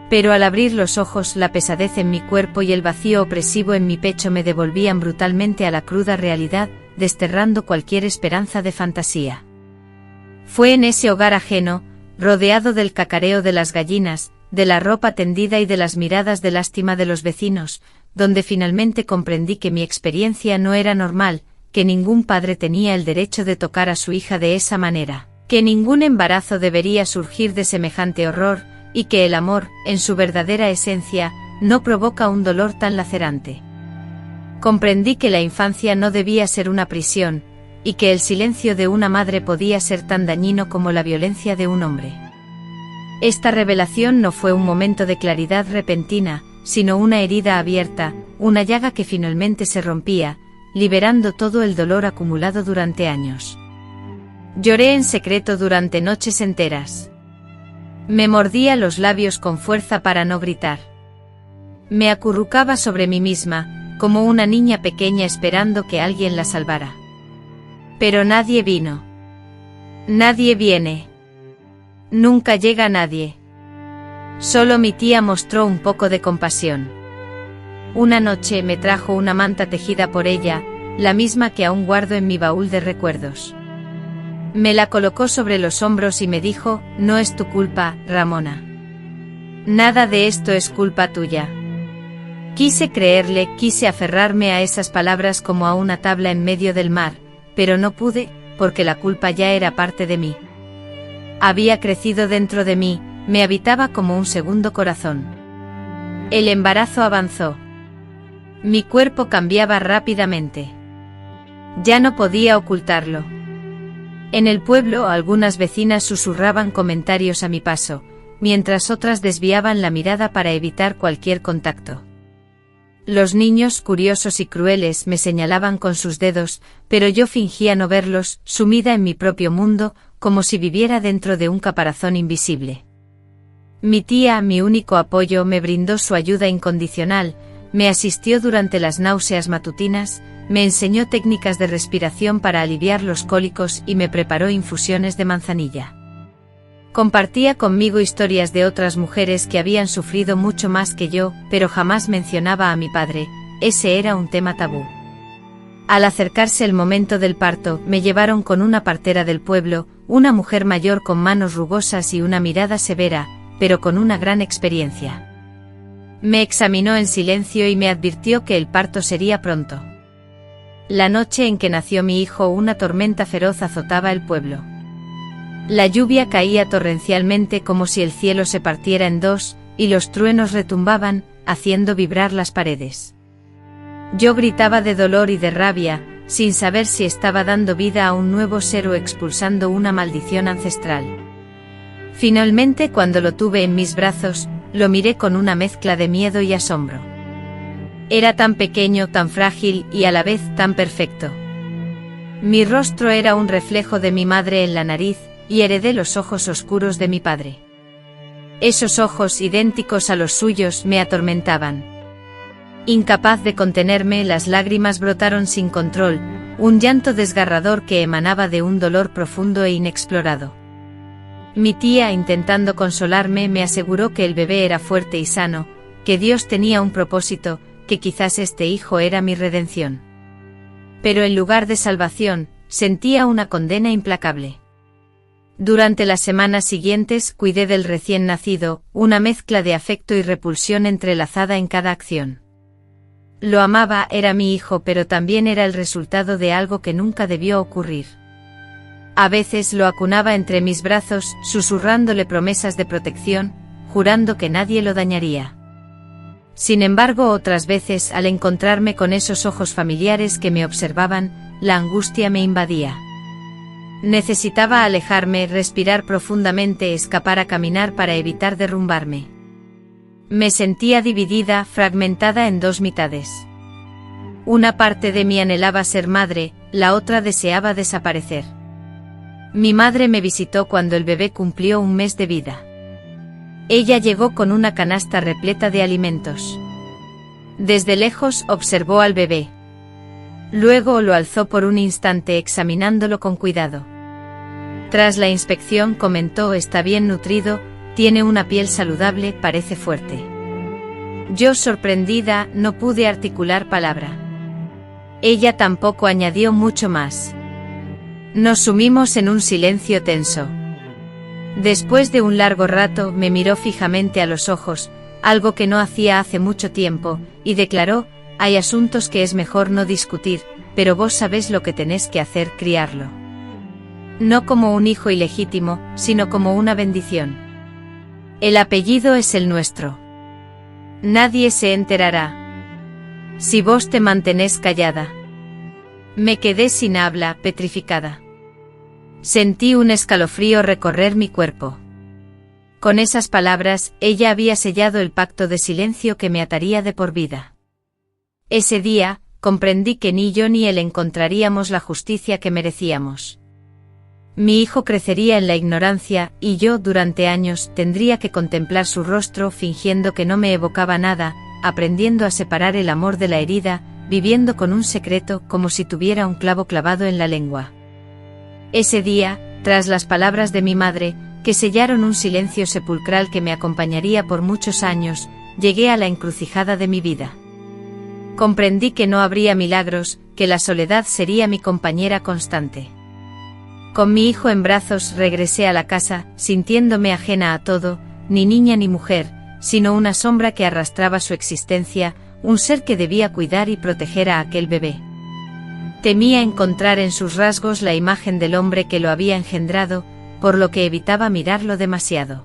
Pero al abrir los ojos la pesadez en mi cuerpo y el vacío opresivo en mi pecho me devolvían brutalmente a la cruda realidad, desterrando cualquier esperanza de fantasía. Fue en ese hogar ajeno, rodeado del cacareo de las gallinas, de la ropa tendida y de las miradas de lástima de los vecinos, donde finalmente comprendí que mi experiencia no era normal, que ningún padre tenía el derecho de tocar a su hija de esa manera, que ningún embarazo debería surgir de semejante horror, y que el amor, en su verdadera esencia, no provoca un dolor tan lacerante. Comprendí que la infancia no debía ser una prisión, y que el silencio de una madre podía ser tan dañino como la violencia de un hombre. Esta revelación no fue un momento de claridad repentina, sino una herida abierta, una llaga que finalmente se rompía, liberando todo el dolor acumulado durante años. Lloré en secreto durante noches enteras. Me mordía los labios con fuerza para no gritar. Me acurrucaba sobre mí misma, como una niña pequeña esperando que alguien la salvara. Pero nadie vino. Nadie viene. Nunca llega nadie. Solo mi tía mostró un poco de compasión. Una noche me trajo una manta tejida por ella, la misma que aún guardo en mi baúl de recuerdos. Me la colocó sobre los hombros y me dijo, no es tu culpa, Ramona. Nada de esto es culpa tuya. Quise creerle, quise aferrarme a esas palabras como a una tabla en medio del mar, pero no pude, porque la culpa ya era parte de mí. Había crecido dentro de mí, me habitaba como un segundo corazón. El embarazo avanzó. Mi cuerpo cambiaba rápidamente. Ya no podía ocultarlo. En el pueblo algunas vecinas susurraban comentarios a mi paso, mientras otras desviaban la mirada para evitar cualquier contacto. Los niños, curiosos y crueles, me señalaban con sus dedos, pero yo fingía no verlos, sumida en mi propio mundo, como si viviera dentro de un caparazón invisible. Mi tía, mi único apoyo, me brindó su ayuda incondicional, me asistió durante las náuseas matutinas, me enseñó técnicas de respiración para aliviar los cólicos y me preparó infusiones de manzanilla. Compartía conmigo historias de otras mujeres que habían sufrido mucho más que yo, pero jamás mencionaba a mi padre, ese era un tema tabú. Al acercarse el momento del parto, me llevaron con una partera del pueblo, una mujer mayor con manos rugosas y una mirada severa, pero con una gran experiencia. Me examinó en silencio y me advirtió que el parto sería pronto. La noche en que nació mi hijo, una tormenta feroz azotaba el pueblo. La lluvia caía torrencialmente como si el cielo se partiera en dos, y los truenos retumbaban, haciendo vibrar las paredes. Yo gritaba de dolor y de rabia, sin saber si estaba dando vida a un nuevo ser o expulsando una maldición ancestral. Finalmente, cuando lo tuve en mis brazos, lo miré con una mezcla de miedo y asombro. Era tan pequeño, tan frágil y a la vez tan perfecto. Mi rostro era un reflejo de mi madre en la nariz, y heredé los ojos oscuros de mi padre. Esos ojos, idénticos a los suyos, me atormentaban. Incapaz de contenerme, las lágrimas brotaron sin control, un llanto desgarrador que emanaba de un dolor profundo e inexplorado. Mi tía, intentando consolarme, me aseguró que el bebé era fuerte y sano, que Dios tenía un propósito, que quizás este hijo era mi redención. Pero en lugar de salvación, sentía una condena implacable. Durante las semanas siguientes cuidé del recién nacido, una mezcla de afecto y repulsión entrelazada en cada acción. Lo amaba, era mi hijo, pero también era el resultado de algo que nunca debió ocurrir. A veces lo acunaba entre mis brazos, susurrándole promesas de protección, jurando que nadie lo dañaría. Sin embargo, otras veces, al encontrarme con esos ojos familiares que me observaban, la angustia me invadía. Necesitaba alejarme, respirar profundamente, escapar a caminar para evitar derrumbarme. Me sentía dividida, fragmentada en dos mitades. Una parte de mí anhelaba ser madre, la otra deseaba desaparecer. Mi madre me visitó cuando el bebé cumplió un mes de vida. Ella llegó con una canasta repleta de alimentos. Desde lejos observó al bebé. Luego lo alzó por un instante examinándolo con cuidado. Tras la inspección comentó: está bien nutrido, tiene una piel saludable, parece fuerte. Yo, sorprendida, no pude articular palabra. Ella tampoco añadió mucho más. Nos sumimos en un silencio tenso. Después de un largo rato me miró fijamente a los ojos, algo que no hacía hace mucho tiempo, y declaró: hay asuntos que es mejor no discutir, pero vos sabés lo que tenés que hacer, criarlo. No como un hijo ilegítimo, sino como una bendición. El apellido es el nuestro. Nadie se enterará. Si vos te mantenés callada. Me quedé sin habla, petrificada. Sentí un escalofrío recorrer mi cuerpo. Con esas palabras, ella había sellado el pacto de silencio que me ataría de por vida. Ese día, comprendí que ni yo ni él encontraríamos la justicia que merecíamos. Mi hijo crecería en la ignorancia, y yo, durante años, tendría que contemplar su rostro fingiendo que no me evocaba nada, aprendiendo a separar el amor de la herida, viviendo con un secreto como si tuviera un clavo clavado en la lengua. Ese día, tras las palabras de mi madre, que sellaron un silencio sepulcral que me acompañaría por muchos años, llegué a la encrucijada de mi vida. Comprendí que no habría milagros, que la soledad sería mi compañera constante. Con mi hijo en brazos regresé a la casa, sintiéndome ajena a todo, ni niña ni mujer, sino una sombra que arrastraba su existencia, un ser que debía cuidar y proteger a aquel bebé. Temía encontrar en sus rasgos la imagen del hombre que lo había engendrado, por lo que evitaba mirarlo demasiado.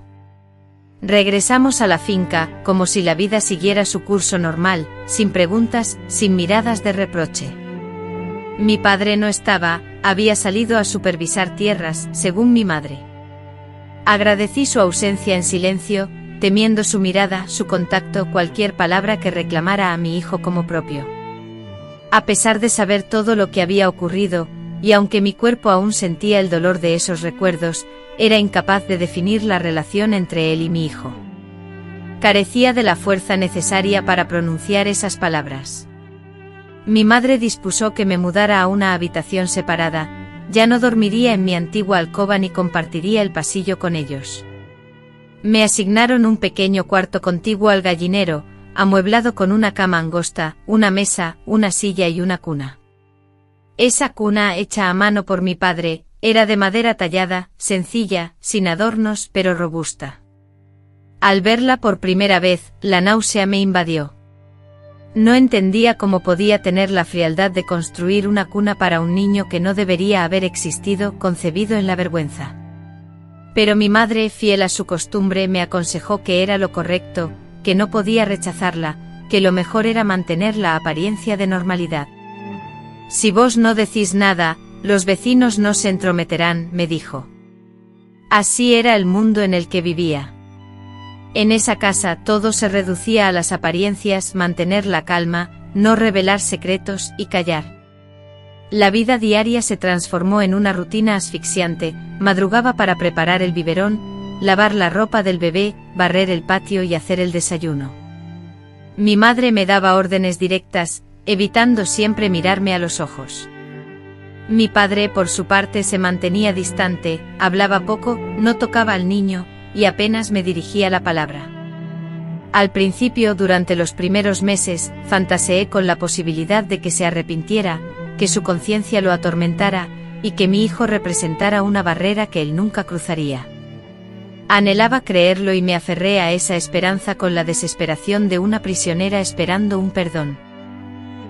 Regresamos a la finca, como si la vida siguiera su curso normal, sin preguntas, sin miradas de reproche. Mi padre no estaba, había salido a supervisar tierras, según mi madre. Agradecí su ausencia en silencio, temiendo su mirada, su contacto, cualquier palabra que reclamara a mi hijo como propio. A pesar de saber todo lo que había ocurrido, y aunque mi cuerpo aún sentía el dolor de esos recuerdos, era incapaz de definir la relación entre él y mi hijo. Carecía de la fuerza necesaria para pronunciar esas palabras. Mi madre dispuso que me mudara a una habitación separada, ya no dormiría en mi antigua alcoba ni compartiría el pasillo con ellos. Me asignaron un pequeño cuarto contiguo al gallinero, amueblado con una cama angosta, una mesa, una silla y una cuna. Esa cuna, hecha a mano por mi padre, era de madera tallada, sencilla, sin adornos, pero robusta. Al verla por primera vez, la náusea me invadió. No entendía cómo podía tener la frialdad de construir una cuna para un niño que no debería haber existido, concebido en la vergüenza. Pero mi madre, fiel a su costumbre, me aconsejó que era lo correcto, que no podía rechazarla, que lo mejor era mantener la apariencia de normalidad. «Si vos no decís nada, los vecinos no se entrometerán», me dijo. Así era el mundo en el que vivía. En esa casa todo se reducía a las apariencias, mantener la calma, no revelar secretos y callar. La vida diaria se transformó en una rutina asfixiante, madrugaba para preparar el biberón, lavar la ropa del bebé, barrer el patio y hacer el desayuno. Mi madre me daba órdenes directas, evitando siempre mirarme a los ojos. Mi padre, por su parte, se mantenía distante, hablaba poco, no tocaba al niño, y apenas me dirigía la palabra. Al principio, durante los primeros meses, fantaseé con la posibilidad de que se arrepintiera, que su conciencia lo atormentara, y que mi hijo representara una barrera que él nunca cruzaría. Anhelaba creerlo y me aferré a esa esperanza con la desesperación de una prisionera esperando un perdón.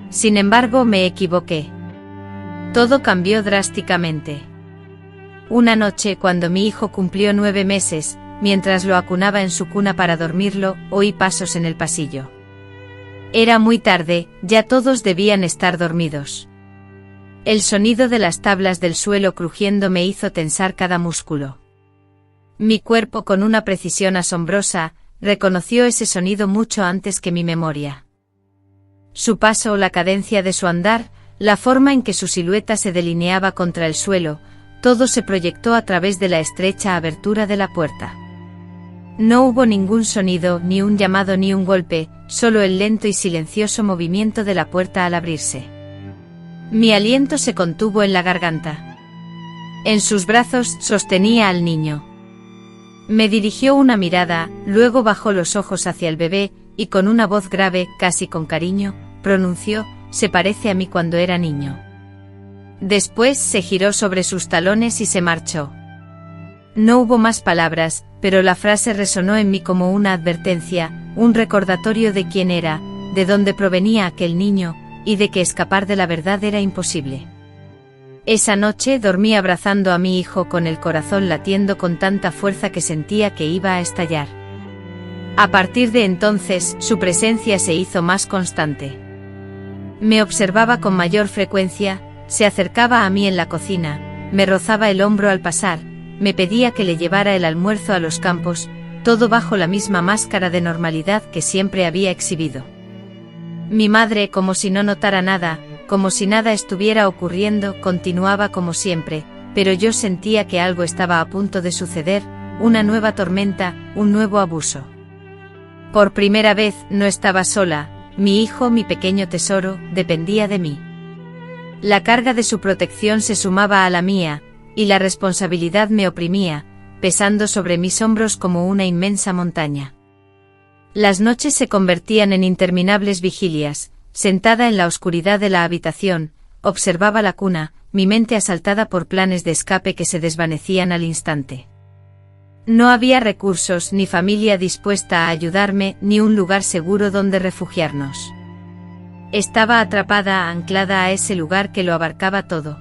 Sin embargo, me equivoqué. Todo cambió drásticamente. Una noche, cuando mi hijo cumplió 9 meses, mientras lo acunaba en su cuna para dormirlo, oí pasos en el pasillo. Era muy tarde, ya todos debían estar dormidos. El sonido de las tablas del suelo crujiendo me hizo tensar cada músculo. Mi cuerpo, con una precisión asombrosa, reconoció ese sonido mucho antes que mi memoria. Su paso, la cadencia de su andar, la forma en que su silueta se delineaba contra el suelo, todo se proyectó a través de la estrecha abertura de la puerta. No hubo ningún sonido, ni un llamado ni un golpe, solo el lento y silencioso movimiento de la puerta al abrirse. Mi aliento se contuvo en la garganta. En sus brazos sostenía al niño. Me dirigió una mirada, luego bajó los ojos hacia el bebé, y con una voz grave, casi con cariño, pronunció: «Se parece a mí cuando era niño». Después se giró sobre sus talones y se marchó. No hubo más palabras, pero la frase resonó en mí como una advertencia, un recordatorio de quién era, de dónde provenía aquel niño, y de que escapar de la verdad era imposible. Esa noche dormí abrazando a mi hijo con el corazón latiendo con tanta fuerza que sentía que iba a estallar. A partir de entonces, su presencia se hizo más constante. Me observaba con mayor frecuencia, se acercaba a mí en la cocina, me rozaba el hombro al pasar, me pedía que le llevara el almuerzo a los campos, todo bajo la misma máscara de normalidad que siempre había exhibido. Mi madre, como si no notara nada, como si nada estuviera ocurriendo, continuaba como siempre, pero yo sentía que algo estaba a punto de suceder, una nueva tormenta, un nuevo abuso. Por primera vez, no estaba sola, mi hijo, mi pequeño tesoro, dependía de mí. La carga de su protección se sumaba a la mía, y la responsabilidad me oprimía, pesando sobre mis hombros como una inmensa montaña. Las noches se convertían en interminables vigilias, sentada en la oscuridad de la habitación, observaba la cuna, mi mente asaltada por planes de escape que se desvanecían al instante. No había recursos, ni familia dispuesta a ayudarme, ni un lugar seguro donde refugiarnos. Estaba atrapada, anclada a ese lugar que lo abarcaba todo.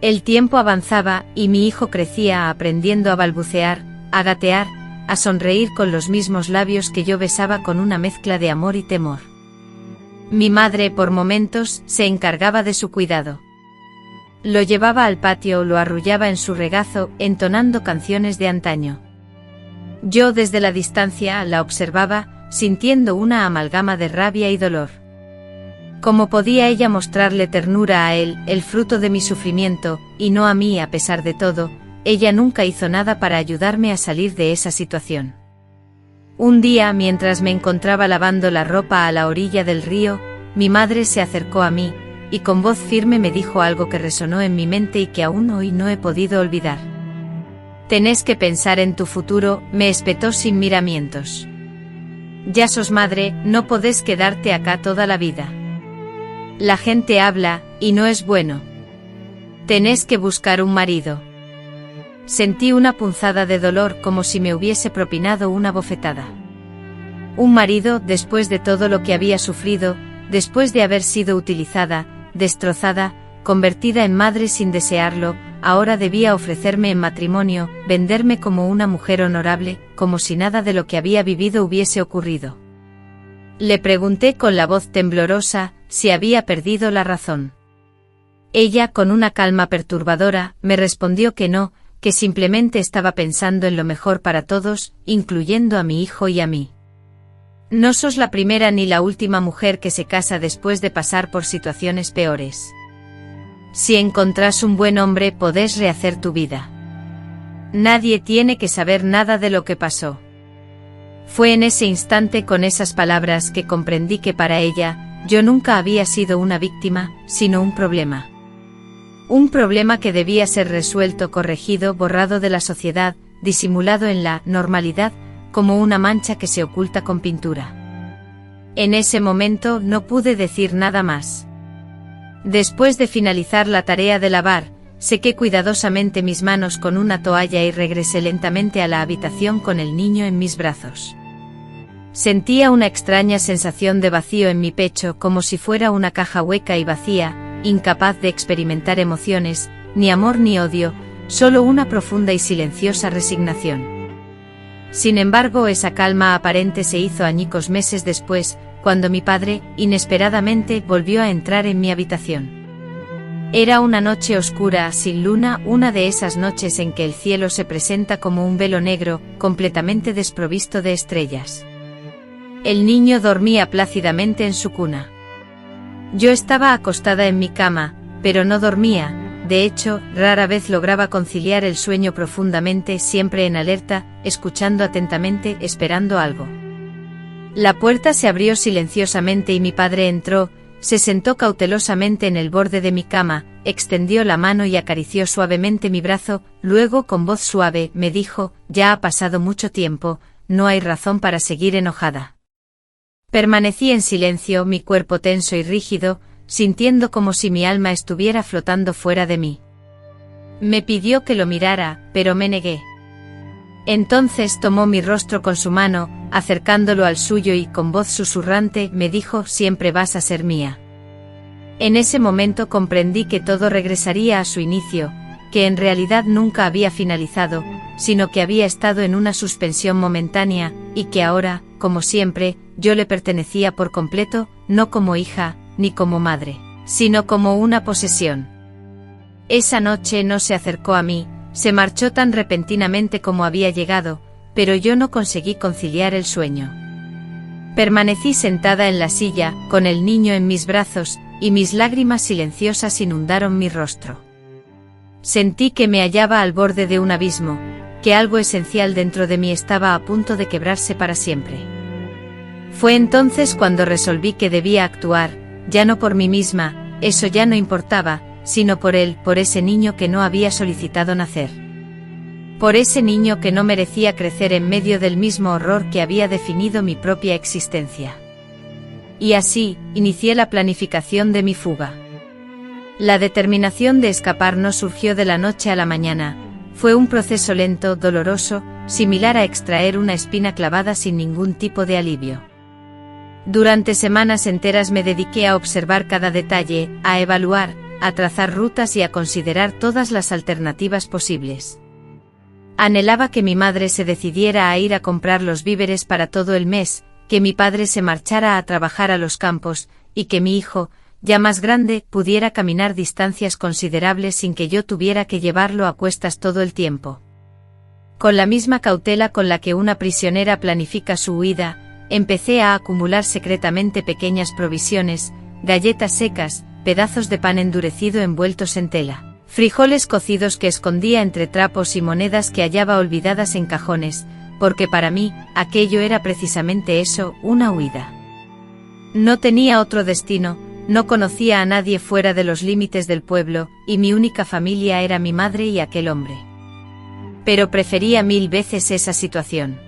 El tiempo avanzaba, y mi hijo crecía aprendiendo a balbucear, a gatear, a sonreír con los mismos labios que yo besaba con una mezcla de amor y temor. Mi madre, por momentos, se encargaba de su cuidado. Lo llevaba al patio, lo arrullaba en su regazo, entonando canciones de antaño. Yo desde la distancia la observaba, sintiendo una amalgama de rabia y dolor. ¿Cómo podía ella mostrarle ternura a él, el fruto de mi sufrimiento, y no a mí a pesar de todo? Ella nunca hizo nada para ayudarme a salir de esa situación. Un día, mientras me encontraba lavando la ropa a la orilla del río, mi madre se acercó a mí, y con voz firme me dijo algo que resonó en mi mente y que aún hoy no he podido olvidar. «Tenés que pensar en tu futuro», me espetó sin miramientos. «Ya sos madre, no podés quedarte acá toda la vida. La gente habla, y no es bueno. Tenés que buscar un marido». Sentí una punzada de dolor como si me hubiese propinado una bofetada. Un marido, después de todo lo que había sufrido, después de haber sido utilizada, destrozada, convertida en madre sin desearlo, ahora debía ofrecerme en matrimonio, venderme como una mujer honorable, como si nada de lo que había vivido hubiese ocurrido. Le pregunté con la voz temblorosa si había perdido la razón. Ella, con una calma perturbadora, me respondió que no, que simplemente estaba pensando en lo mejor para todos, incluyendo a mi hijo y a mí. No sos la primera ni la última mujer que se casa después de pasar por situaciones peores. Si encontrás un buen hombre, podés rehacer tu vida. Nadie tiene que saber nada de lo que pasó. Fue en ese instante, con esas palabras, que comprendí que para ella, yo nunca había sido una víctima, sino un problema. Un problema que debía ser resuelto, corregido, borrado de la sociedad, disimulado en la normalidad, como una mancha que se oculta con pintura. En ese momento no pude decir nada más. Después de finalizar la tarea de lavar, sequé cuidadosamente mis manos con una toalla y regresé lentamente a la habitación con el niño en mis brazos. Sentía una extraña sensación de vacío en mi pecho, como si fuera una caja hueca y vacía, incapaz de experimentar emociones, ni amor ni odio, solo una profunda y silenciosa resignación. Sin embargo, esa calma aparente se hizo añicos meses después, cuando mi padre, inesperadamente, volvió a entrar en mi habitación. Era una noche oscura, sin luna, una de esas noches en que el cielo se presenta como un velo negro, completamente desprovisto de estrellas. El niño dormía plácidamente en su cuna. Yo estaba acostada en mi cama, pero no dormía. De hecho, rara vez lograba conciliar el sueño profundamente, siempre en alerta, escuchando atentamente, esperando algo. La puerta se abrió silenciosamente y mi padre entró, se sentó cautelosamente en el borde de mi cama, extendió la mano y acarició suavemente mi brazo, luego con voz suave me dijo: «Ya ha pasado mucho tiempo, no hay razón para seguir enojada». Permanecí en silencio, mi cuerpo tenso y rígido, sintiendo como si mi alma estuviera flotando fuera de mí. Me pidió que lo mirara, pero me negué. Entonces tomó mi rostro con su mano, acercándolo al suyo y con voz susurrante me dijo: «Siempre vas a ser mía». En ese momento comprendí que todo regresaría a su inicio, que en realidad nunca había finalizado, sino que había estado en una suspensión momentánea, y que ahora, como siempre, yo le pertenecía por completo, no como hija, ni como madre, sino como una posesión. Esa noche no se acercó a mí, se marchó tan repentinamente como había llegado, pero yo no conseguí conciliar el sueño. Permanecí sentada en la silla, con el niño en mis brazos, y mis lágrimas silenciosas inundaron mi rostro. Sentí que me hallaba al borde de un abismo, que algo esencial dentro de mí estaba a punto de quebrarse para siempre. Fue entonces cuando resolví que debía actuar, ya no por mí misma, eso ya no importaba, sino por él, por ese niño que no había solicitado nacer. Por ese niño que no merecía crecer en medio del mismo horror que había definido mi propia existencia. Y así, inicié la planificación de mi fuga. La determinación de escapar no surgió de la noche a la mañana, fue un proceso lento, doloroso, similar a extraer una espina clavada sin ningún tipo de alivio. Durante semanas enteras me dediqué a observar cada detalle, a evaluar, a trazar rutas y a considerar todas las alternativas posibles. Anhelaba que mi madre se decidiera a ir a comprar los víveres para todo el mes, que mi padre se marchara a trabajar a los campos, y que mi hijo, ya más grande, pudiera caminar distancias considerables sin que yo tuviera que llevarlo a cuestas todo el tiempo. Con la misma cautela con la que una prisionera planifica su huida, empecé a acumular secretamente pequeñas provisiones, galletas secas, pedazos de pan endurecido envueltos en tela, frijoles cocidos que escondía entre trapos y monedas que hallaba olvidadas en cajones, porque para mí, aquello era precisamente eso, una huida. No tenía otro destino, no conocía a nadie fuera de los límites del pueblo, y mi única familia era mi madre y aquel hombre. Pero prefería 1000 veces esa situación.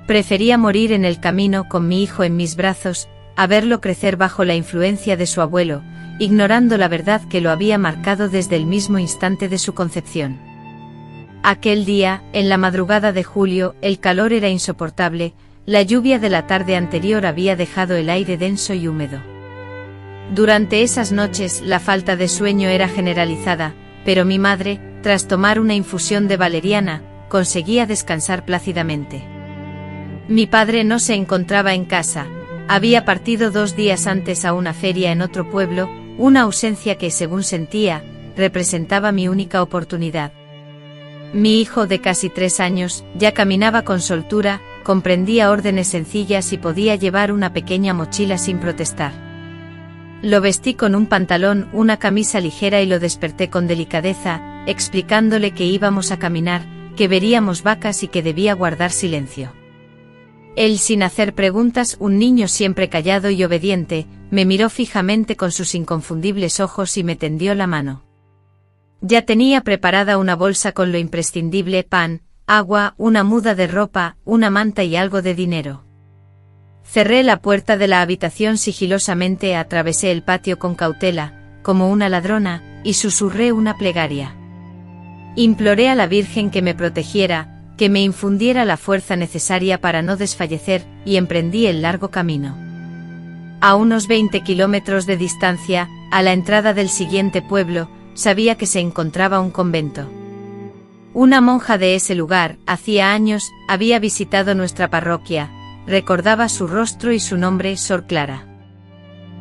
Prefería morir en el camino con mi hijo en mis brazos, a verlo crecer bajo la influencia de su abuelo, ignorando la verdad que lo había marcado desde el mismo instante de su concepción. Aquel día, en la madrugada de julio, el calor era insoportable, la lluvia de la tarde anterior había dejado el aire denso y húmedo. Durante esas noches la falta de sueño era generalizada, pero mi madre, tras tomar una infusión de valeriana, conseguía descansar plácidamente. Mi padre no se encontraba en casa, había partido 2 días antes a una feria en otro pueblo, una ausencia que, según sentía, representaba mi única oportunidad. Mi hijo de casi 3 años, ya caminaba con soltura, comprendía órdenes sencillas y podía llevar una pequeña mochila sin protestar. Lo vestí con un pantalón, una camisa ligera y lo desperté con delicadeza, explicándole que íbamos a caminar, que veríamos vacas y que debía guardar silencio. Él, sin hacer preguntas, un niño siempre callado y obediente, me miró fijamente con sus inconfundibles ojos y me tendió la mano. Ya tenía preparada una bolsa con lo imprescindible: pan, agua, una muda de ropa, una manta y algo de dinero. Cerré la puerta de la habitación sigilosamente, atravesé el patio con cautela, como una ladrona, y susurré una plegaria. Imploré a la Virgen que me protegiera, que me infundiera la fuerza necesaria para no desfallecer, y emprendí el largo camino. A unos 20 kilómetros de distancia, a la entrada del siguiente pueblo, sabía que se encontraba un convento. Una monja de ese lugar, hacía años, había visitado nuestra parroquia, recordaba su rostro y su nombre: Sor Clara.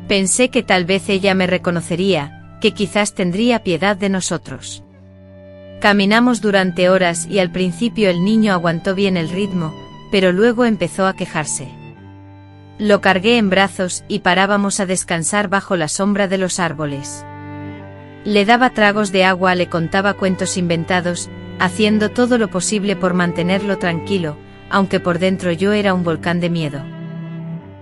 Pensé que tal vez ella me reconocería, que quizás tendría piedad de nosotros. Caminamos durante horas y al principio el niño aguantó bien el ritmo, pero luego empezó a quejarse. Lo cargué en brazos y parábamos a descansar bajo la sombra de los árboles. Le daba tragos de agua, le contaba cuentos inventados, haciendo todo lo posible por mantenerlo tranquilo, aunque por dentro yo era un volcán de miedo.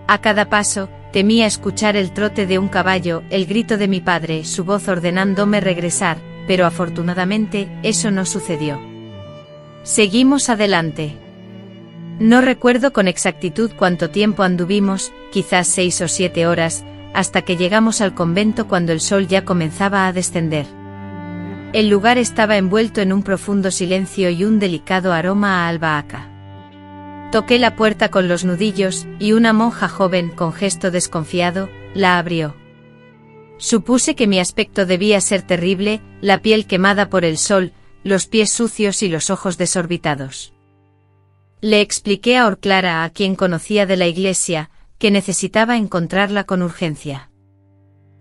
A cada paso, temía escuchar el trote de un caballo, el grito de mi padre, su voz ordenándome regresar, pero afortunadamente, eso no sucedió. Seguimos adelante. No recuerdo con exactitud cuánto tiempo anduvimos, quizás 6 o 7 horas, hasta que llegamos al convento cuando el sol ya comenzaba a descender. El lugar estaba envuelto en un profundo silencio y un delicado aroma a albahaca. Toqué la puerta con los nudillos, y una monja joven, con gesto desconfiado, la abrió. Supuse que mi aspecto debía ser terrible, la piel quemada por el sol, los pies sucios y los ojos desorbitados. Le expliqué a Sor Clara, a quien conocía de la iglesia, que necesitaba encontrarla con urgencia.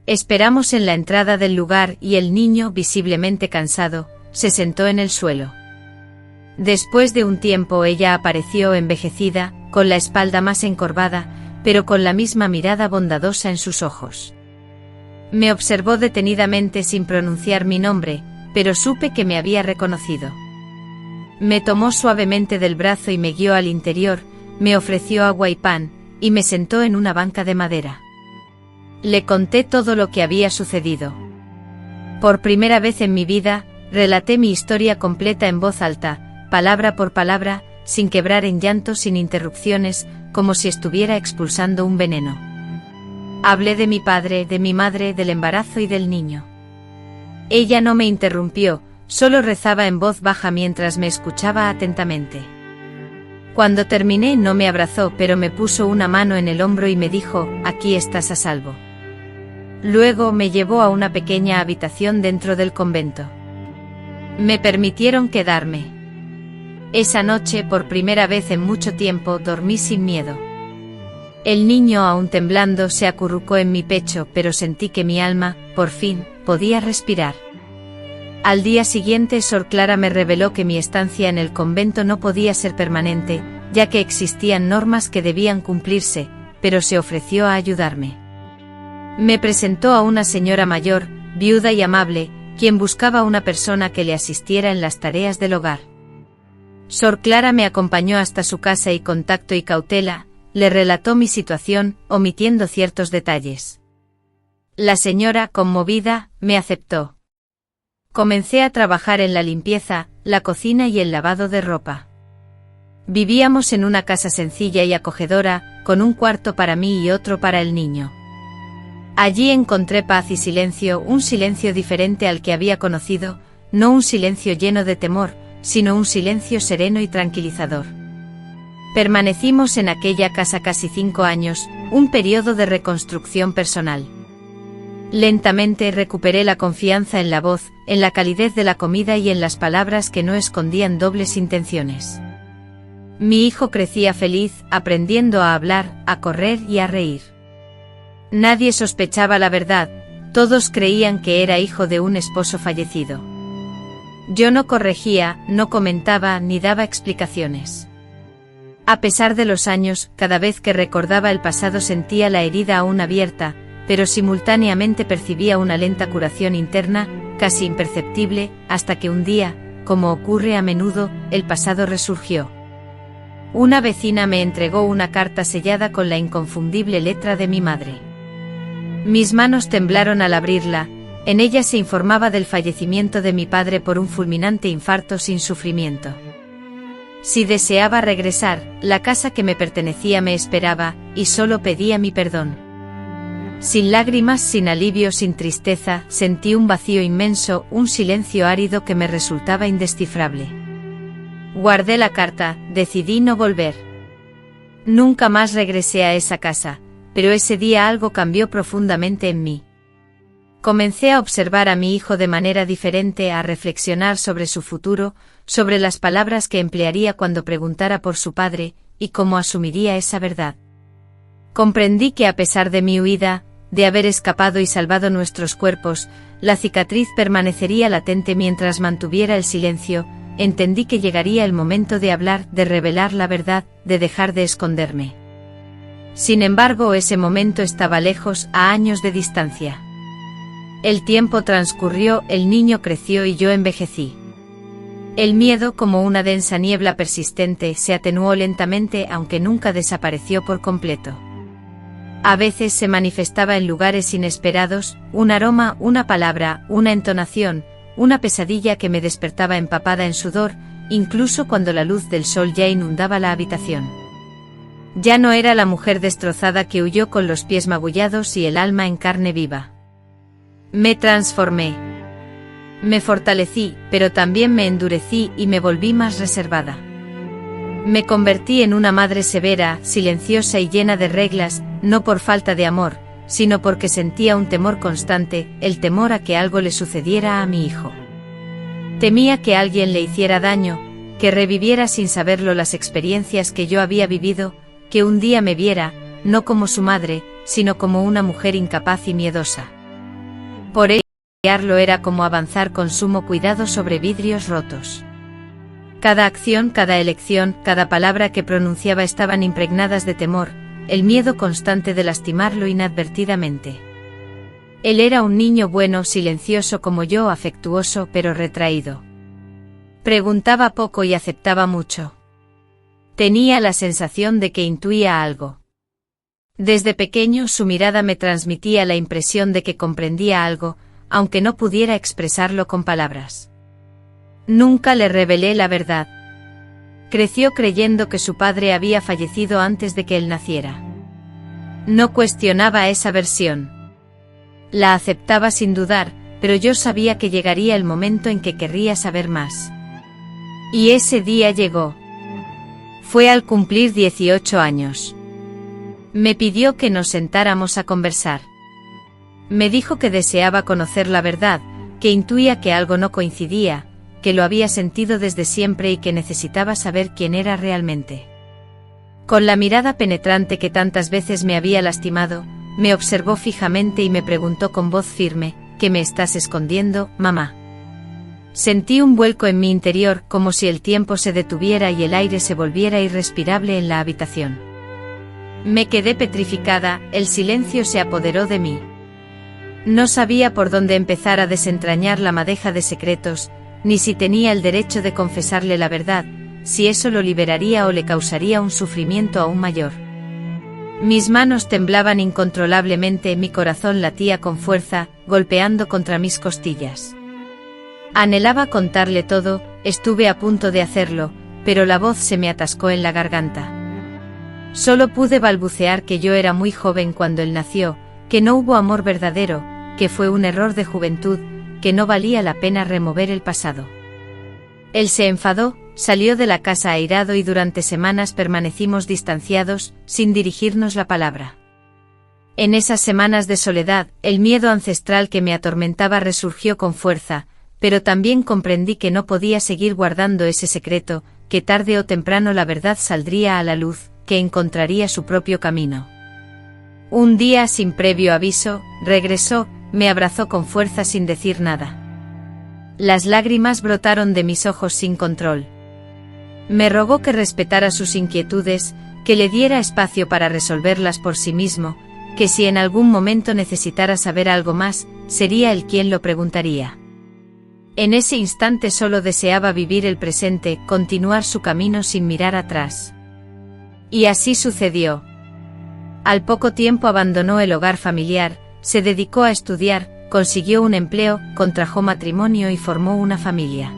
Esperamos en la entrada del lugar y el niño, visiblemente cansado, se sentó en el suelo. Después de un tiempo ella apareció envejecida, con la espalda más encorvada, pero con la misma mirada bondadosa en sus ojos. Me observó detenidamente sin pronunciar mi nombre, pero supe que me había reconocido. Me tomó suavemente del brazo y me guió al interior, me ofreció agua y pan, y me sentó en una banca de madera. Le conté todo lo que había sucedido. Por primera vez en mi vida, relaté mi historia completa en voz alta, palabra por palabra, sin quebrar en llanto, sin interrupciones, como si estuviera expulsando un veneno. Hablé de mi padre, de mi madre, del embarazo y del niño. Ella no me interrumpió, solo rezaba en voz baja mientras me escuchaba atentamente. Cuando terminé no me abrazó, pero me puso una mano en el hombro y me dijo: «Aquí estás a salvo». Luego me llevó a una pequeña habitación dentro del convento. Me permitieron quedarme. Esa noche, por primera vez en mucho tiempo, dormí sin miedo. El niño, aún temblando, se acurrucó en mi pecho, pero sentí que mi alma, por fin, podía respirar. Al día siguiente Sor Clara me reveló que mi estancia en el convento no podía ser permanente, ya que existían normas que debían cumplirse, pero se ofreció a ayudarme. Me presentó a una señora mayor, viuda y amable, quien buscaba una persona que le asistiera en las tareas del hogar. Sor Clara me acompañó hasta su casa y con tacto y cautela, le relató mi situación, omitiendo ciertos detalles. La señora, conmovida, me aceptó. Comencé a trabajar en la limpieza, la cocina y el lavado de ropa. Vivíamos en una casa sencilla y acogedora, con un cuarto para mí y otro para el niño. Allí encontré paz y silencio, un silencio diferente al que había conocido, no un silencio lleno de temor, sino un silencio sereno y tranquilizador. Permanecimos en aquella casa casi 5 años, un periodo de reconstrucción personal. Lentamente recuperé la confianza en la voz, en la calidez de la comida y en las palabras que no escondían dobles intenciones. Mi hijo crecía feliz, aprendiendo a hablar, a correr y a reír. Nadie sospechaba la verdad, todos creían que era hijo de un esposo fallecido. Yo no corregía, no comentaba ni daba explicaciones. A pesar de los años, cada vez que recordaba el pasado sentía la herida aún abierta, pero simultáneamente percibía una lenta curación interna, casi imperceptible, hasta que un día, como ocurre a menudo, el pasado resurgió. Una vecina me entregó una carta sellada con la inconfundible letra de mi madre. Mis manos temblaron al abrirla, en ella se informaba del fallecimiento de mi padre por un fulminante infarto sin sufrimiento. Si deseaba regresar, la casa que me pertenecía me esperaba, y solo pedía mi perdón. Sin lágrimas, sin alivio, sin tristeza, sentí un vacío inmenso, un silencio árido que me resultaba indescifrable. Guardé la carta, decidí no volver. Nunca más regresé a esa casa, pero ese día algo cambió profundamente en mí. Comencé a observar a mi hijo de manera diferente, a reflexionar sobre su futuro, sobre las palabras que emplearía cuando preguntara por su padre, y cómo asumiría esa verdad. Comprendí que a pesar de mi huida, de haber escapado y salvado nuestros cuerpos, la cicatriz permanecería latente mientras mantuviera el silencio. Entendí que llegaría el momento de hablar, de revelar la verdad, de dejar de esconderme. Sin embargo, ese momento estaba lejos, a años de distancia. El tiempo transcurrió, el niño creció y yo envejecí. El miedo, como una densa niebla persistente, se atenuó lentamente, aunque nunca desapareció por completo. A veces se manifestaba en lugares inesperados, un aroma, una palabra, una entonación, una pesadilla que me despertaba empapada en sudor, incluso cuando la luz del sol ya inundaba la habitación. Ya no era la mujer destrozada que huyó con los pies magullados y el alma en carne viva. Me transformé. Me fortalecí, pero también me endurecí y me volví más reservada. Me convertí en una madre severa, silenciosa y llena de reglas, no por falta de amor, sino porque sentía un temor constante, el temor a que algo le sucediera a mi hijo. Temía que alguien le hiciera daño, que reviviera sin saberlo las experiencias que yo había vivido, que un día me viera, no como su madre, sino como una mujer incapaz y miedosa. Por ello, criarlo era como avanzar con sumo cuidado sobre vidrios rotos. Cada acción, cada elección, cada palabra que pronunciaba estaban impregnadas de temor, el miedo constante de lastimarlo inadvertidamente. Él era un niño bueno, silencioso como yo, afectuoso pero retraído. Preguntaba poco y aceptaba mucho. Tenía la sensación de que intuía algo. Desde pequeño su mirada me transmitía la impresión de que comprendía algo, aunque no pudiera expresarlo con palabras. Nunca le revelé la verdad. Creció creyendo que su padre había fallecido antes de que él naciera. No cuestionaba esa versión. La aceptaba sin dudar, pero yo sabía que llegaría el momento en que querría saber más. Y ese día llegó. Fue al cumplir 18 años. Me pidió que nos sentáramos a conversar. Me dijo que deseaba conocer la verdad, que intuía que algo no coincidía, que lo había sentido desde siempre y que necesitaba saber quién era realmente. Con la mirada penetrante que tantas veces me había lastimado, me observó fijamente y me preguntó con voz firme: ¿Qué me estás escondiendo, mamá? Sentí un vuelco en mi interior, como si el tiempo se detuviera y el aire se volviera irrespirable en la habitación. Me quedé petrificada, el silencio se apoderó de mí. No sabía por dónde empezar a desentrañar la madeja de secretos, ni si tenía el derecho de confesarle la verdad, si eso lo liberaría o le causaría un sufrimiento aún mayor. Mis manos temblaban incontrolablemente, mi corazón latía con fuerza, golpeando contra mis costillas. Anhelaba contarle todo, estuve a punto de hacerlo, pero la voz se me atascó en la garganta. Solo pude balbucear que yo era muy joven cuando él nació, que no hubo amor verdadero, que fue un error de juventud, que no valía la pena remover el pasado. Él se enfadó, salió de la casa airado y durante semanas permanecimos distanciados, sin dirigirnos la palabra. En esas semanas de soledad, el miedo ancestral que me atormentaba resurgió con fuerza, pero también comprendí que no podía seguir guardando ese secreto, que tarde o temprano la verdad saldría a la luz, que encontraría su propio camino. Un día, sin previo aviso, regresó, me abrazó con fuerza sin decir nada. Las lágrimas brotaron de mis ojos sin control. Me rogó que respetara sus inquietudes, que le diera espacio para resolverlas por sí mismo, que si en algún momento necesitara saber algo más, sería él quien lo preguntaría. En ese instante solo deseaba vivir el presente, continuar su camino sin mirar atrás. Y así sucedió. Al poco tiempo abandonó el hogar familiar, se dedicó a estudiar, consiguió un empleo, contrajo matrimonio y formó una familia.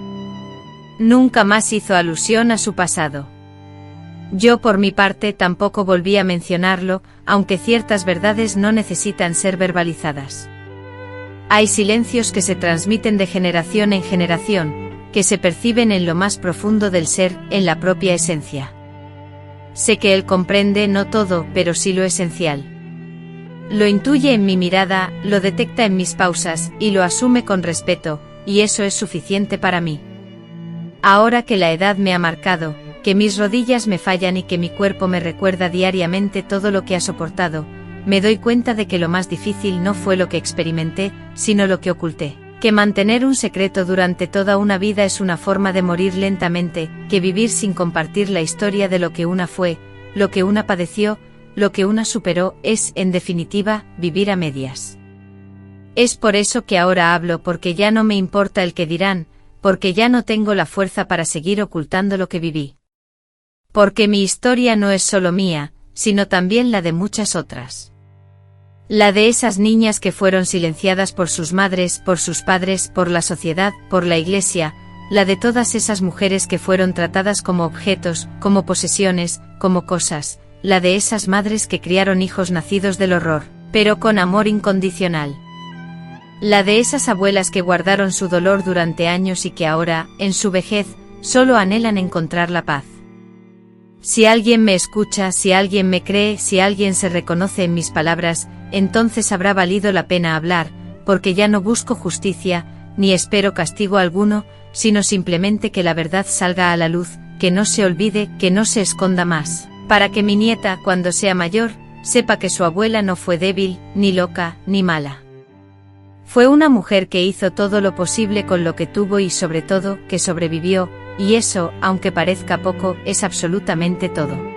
Nunca más hizo alusión a su pasado. Yo por mi parte tampoco volví a mencionarlo, aunque ciertas verdades no necesitan ser verbalizadas. Hay silencios que se transmiten de generación en generación, que se perciben en lo más profundo del ser, en la propia esencia. Sé que él comprende no todo, pero sí lo esencial. Lo intuye en mi mirada, lo detecta en mis pausas, y lo asume con respeto, y eso es suficiente para mí. Ahora que la edad me ha marcado, que mis rodillas me fallan y que mi cuerpo me recuerda diariamente todo lo que ha soportado, me doy cuenta de que lo más difícil no fue lo que experimenté, sino lo que oculté. Que mantener un secreto durante toda una vida es una forma de morir lentamente, que vivir sin compartir la historia de lo que una fue, lo que una padeció, lo que una superó, es, en definitiva, vivir a medias. Es por eso que ahora hablo, porque ya no me importa el que dirán, porque ya no tengo la fuerza para seguir ocultando lo que viví. Porque mi historia no es solo mía, sino también la de muchas otras. La de esas niñas que fueron silenciadas por sus madres, por sus padres, por la sociedad, por la iglesia, la de todas esas mujeres que fueron tratadas como objetos, como posesiones, como cosas, la de esas madres que criaron hijos nacidos del horror, pero con amor incondicional. La de esas abuelas que guardaron su dolor durante años y que ahora, en su vejez, solo anhelan encontrar la paz. Si alguien me escucha, si alguien me cree, si alguien se reconoce en mis palabras, entonces habrá valido la pena hablar, porque ya no busco justicia, ni espero castigo alguno, sino simplemente que la verdad salga a la luz, que no se olvide, que no se esconda más, para que mi nieta, cuando sea mayor, sepa que su abuela no fue débil, ni loca, ni mala. Fue una mujer que hizo todo lo posible con lo que tuvo y sobre todo, que sobrevivió, y eso, aunque parezca poco, es absolutamente todo.